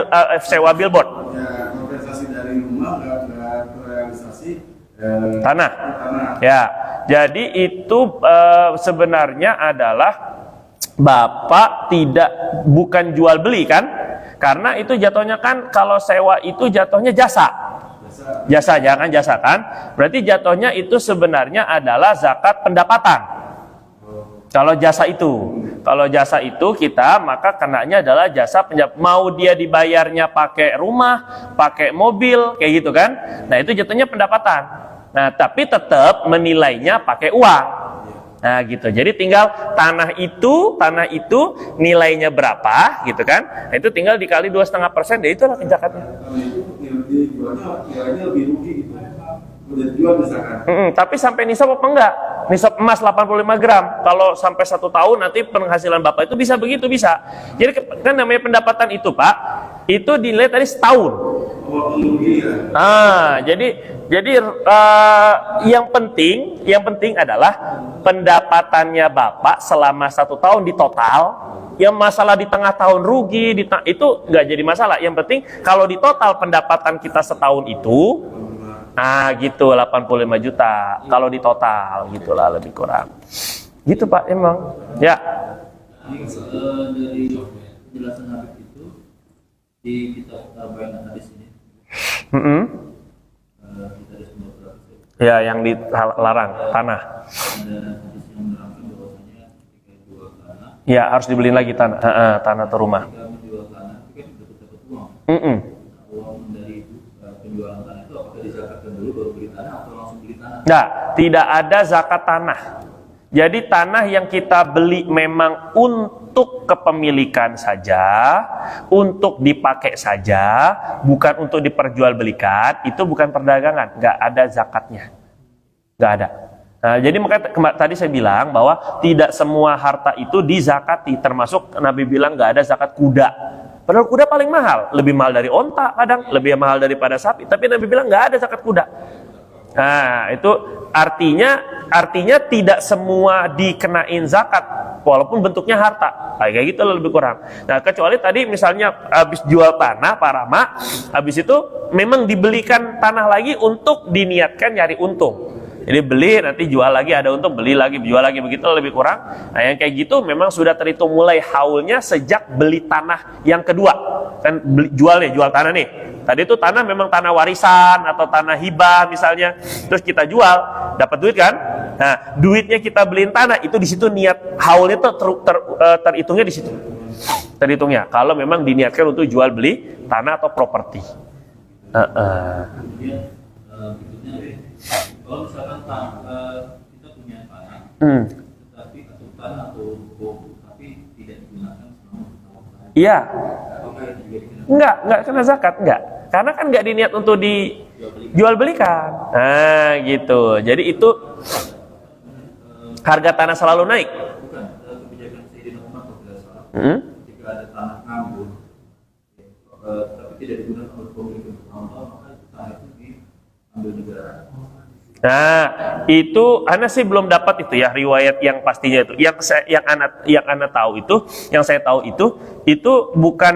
[SPEAKER 2] sewa billboard.
[SPEAKER 7] Ya, kompensasi dari rumah nggak terrealisasi
[SPEAKER 2] Tanah. Ya, jadi itu sebenarnya adalah Bapak bukan jual beli kan? Karena itu jatuhnya kan kalau sewa itu jatuhnya jasa. Jasa jangan jasa kan? Berarti jatuhnya itu sebenarnya adalah zakat pendapatan. Kalau jasa itu kita maka kenanya adalah jasa mau dia dibayarnya pakai rumah, pakai mobil kayak gitu kan? Nah, itu jatuhnya pendapatan. Nah, tapi tetap menilainya pakai uang. Nah, gitu. Jadi tinggal tanah itu nilainya berapa gitu kan? Nah, itu tinggal dikali 2,5%, ya itulah zakatnya.
[SPEAKER 7] Kalau itu dijualnya nilainya lebih rugi gitu. Udah dijual misalkan.
[SPEAKER 2] Tapi sampai nisab apa enggak? Nisab emas 85 gram. Kalau sampai 1 tahun nanti penghasilan Bapak itu bisa begitu, bisa. Jadi kan namanya pendapatan itu, Pak, itu dinilai tadi setahun. Jadi yang penting adalah pendapatannya Bapak selama 1 tahun di total. Yang masalah di tengah tahun rugi itu nggak jadi masalah. Yang penting kalau di total pendapatan kita setahun itu, nah gitu 85 juta. Kalau di total gitulah lebih kurang. Gitu Pak emang. Ya.
[SPEAKER 8] Dari penjelasan Habib itu di kitab Bayan Hadis ini.
[SPEAKER 2] Ya, yang dilarang tanah.
[SPEAKER 8] Ada hadis yang menerangkan bahwasanya ketika jual tanah,
[SPEAKER 2] ya harus dibeliin lagi tanah, tanah atau rumah.
[SPEAKER 8] Ketika menjual tanah itu kan sudah dapat uang. Uang dari penjualan tanah itu apakah dizakatkan dulu baru beli tanah atau langsung beli tanah?
[SPEAKER 2] Nah, tidak ada zakat tanah. Jadi tanah yang kita beli memang untuk kepemilikan saja, untuk dipakai saja, bukan untuk diperjualbelikan. Itu bukan perdagangan, nggak ada zakatnya, nggak ada. Nah, jadi makanya tadi saya bilang bahwa tidak semua harta itu dizakati, termasuk Nabi bilang nggak ada zakat kuda. Padahal kuda paling mahal, lebih mahal dari onta kadang, lebih mahal daripada sapi. Tapi Nabi bilang nggak ada zakat kuda. Nah, itu artinya tidak semua dikenain zakat walaupun bentuknya harta. Kayak gitu lebih kurang. Nah, kecuali tadi misalnya habis jual tanah Pak Rama, habis itu memang dibelikan tanah lagi untuk diniatkan nyari untung. Jadi beli nanti jual lagi, ada untung, beli lagi, jual lagi, begitu lebih kurang. Nah, yang kayak gitu memang sudah terhitung mulai haulnya sejak beli tanah yang kedua. Kan jual tanah nih. Tadi itu tanah memang tanah warisan atau tanah hibah misalnya. Terus kita jual, dapat duit kan? Nah, duitnya kita beliin tanah, itu di situ niat haulnya tuh terhitungnya di situ. Terhitungnya kalau memang diniatkan untuk jual beli tanah atau properti.
[SPEAKER 8] Kemudian berikutnya, kalau misalkan kita punya tanah, tetapi atau tanah atau ruko, tapi tidak digunakan selama tahun.
[SPEAKER 2] Iya.
[SPEAKER 8] Apakah itu juga dikenakan?
[SPEAKER 2] Enggak kena zakat, enggak. Karena kan enggak diniat untuk dijual belikan. Nah, gitu. Jadi itu harga tanah selalu naik.
[SPEAKER 8] Bukan, kebijakan Sayyidina Umar kalau tidak salah. Ketika ada tanah nganggur, tapi tidak digunakan oleh pemilik untuk tahun-tahun, maka itu tanah itu diambil negara.
[SPEAKER 2] Nah, itu ana sih belum dapat itu ya riwayat yang pastinya itu. Yang ana tahu itu, yang saya tahu itu bukan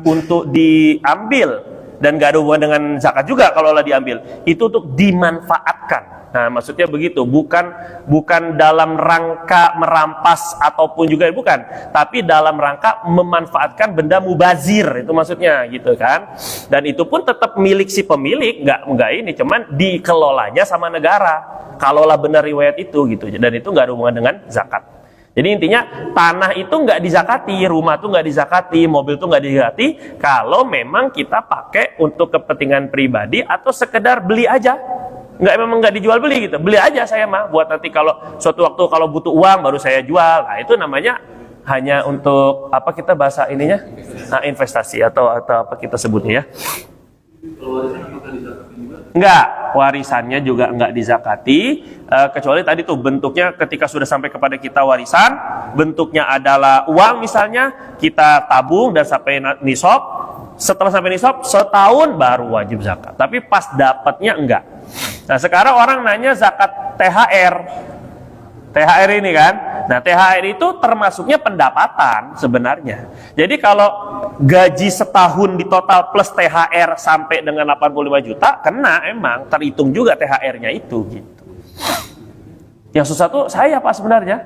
[SPEAKER 2] untuk diambil dan gak ada hubungan dengan zakat juga kalau lah diambil. Itu untuk dimanfaatkan. Nah, maksudnya begitu, bukan dalam rangka merampas ataupun juga bukan, tapi dalam rangka memanfaatkan benda mubazir, itu maksudnya gitu kan. Dan itu pun tetap milik si pemilik, enggak ini, cuman dikelolanya sama negara. Kalaulah benar riwayat itu gitu. Dan itu enggak ada hubungan dengan zakat. Jadi intinya tanah itu enggak dizakati, rumah itu enggak dizakati, mobil itu enggak dizakati kalau memang kita pakai untuk kepentingan pribadi atau sekedar beli aja. Memang nggak dijual beli gitu, beli aja saya mah buat nanti kalau suatu waktu kalau butuh uang baru saya jual. Nah, itu namanya hanya untuk apa kita bahasa ininya? Nah, investasi atau apa kita sebutnya ya? Enggak, warisannya juga enggak dizakati, kecuali tadi tuh bentuknya ketika sudah sampai kepada kita warisan, bentuknya adalah uang misalnya, kita tabung dan sampai nisab, setelah sampai nisab setahun baru wajib zakat. Tapi pas dapatnya enggak. Nah, sekarang orang nanya zakat THR. THR ini kan. Nah, THR itu termasuknya pendapatan sebenarnya. Jadi kalau gaji setahun di total plus THR sampai dengan 85 juta, kena emang terhitung juga THR-nya itu gitu. Yang susah tuh saya Pak sebenarnya.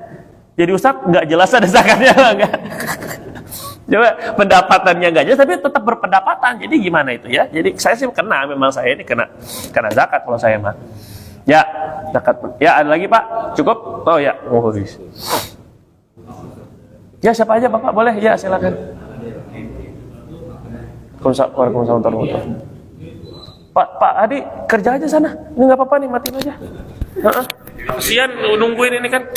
[SPEAKER 2] Jadi Ustadz nggak jelas ada zakatnya enggak. Coba pendapatannya nggak jelas tapi tetap berpendapatan. Jadi gimana itu ya? Jadi saya sih kena, memang saya ini kena zakat kalau saya mah. Ya, zakat. Ya, ada lagi Pak? Cukup? Oh ya, mau habis. Ya, siapa aja Bapak? Boleh? Ya, silakan. Waalaikumsalam warahmatullahi wabarakatuh. Pak Adi, kerja aja sana. Ini nggak apa-apa nih, matiin aja. Kasian nungguin ini kan.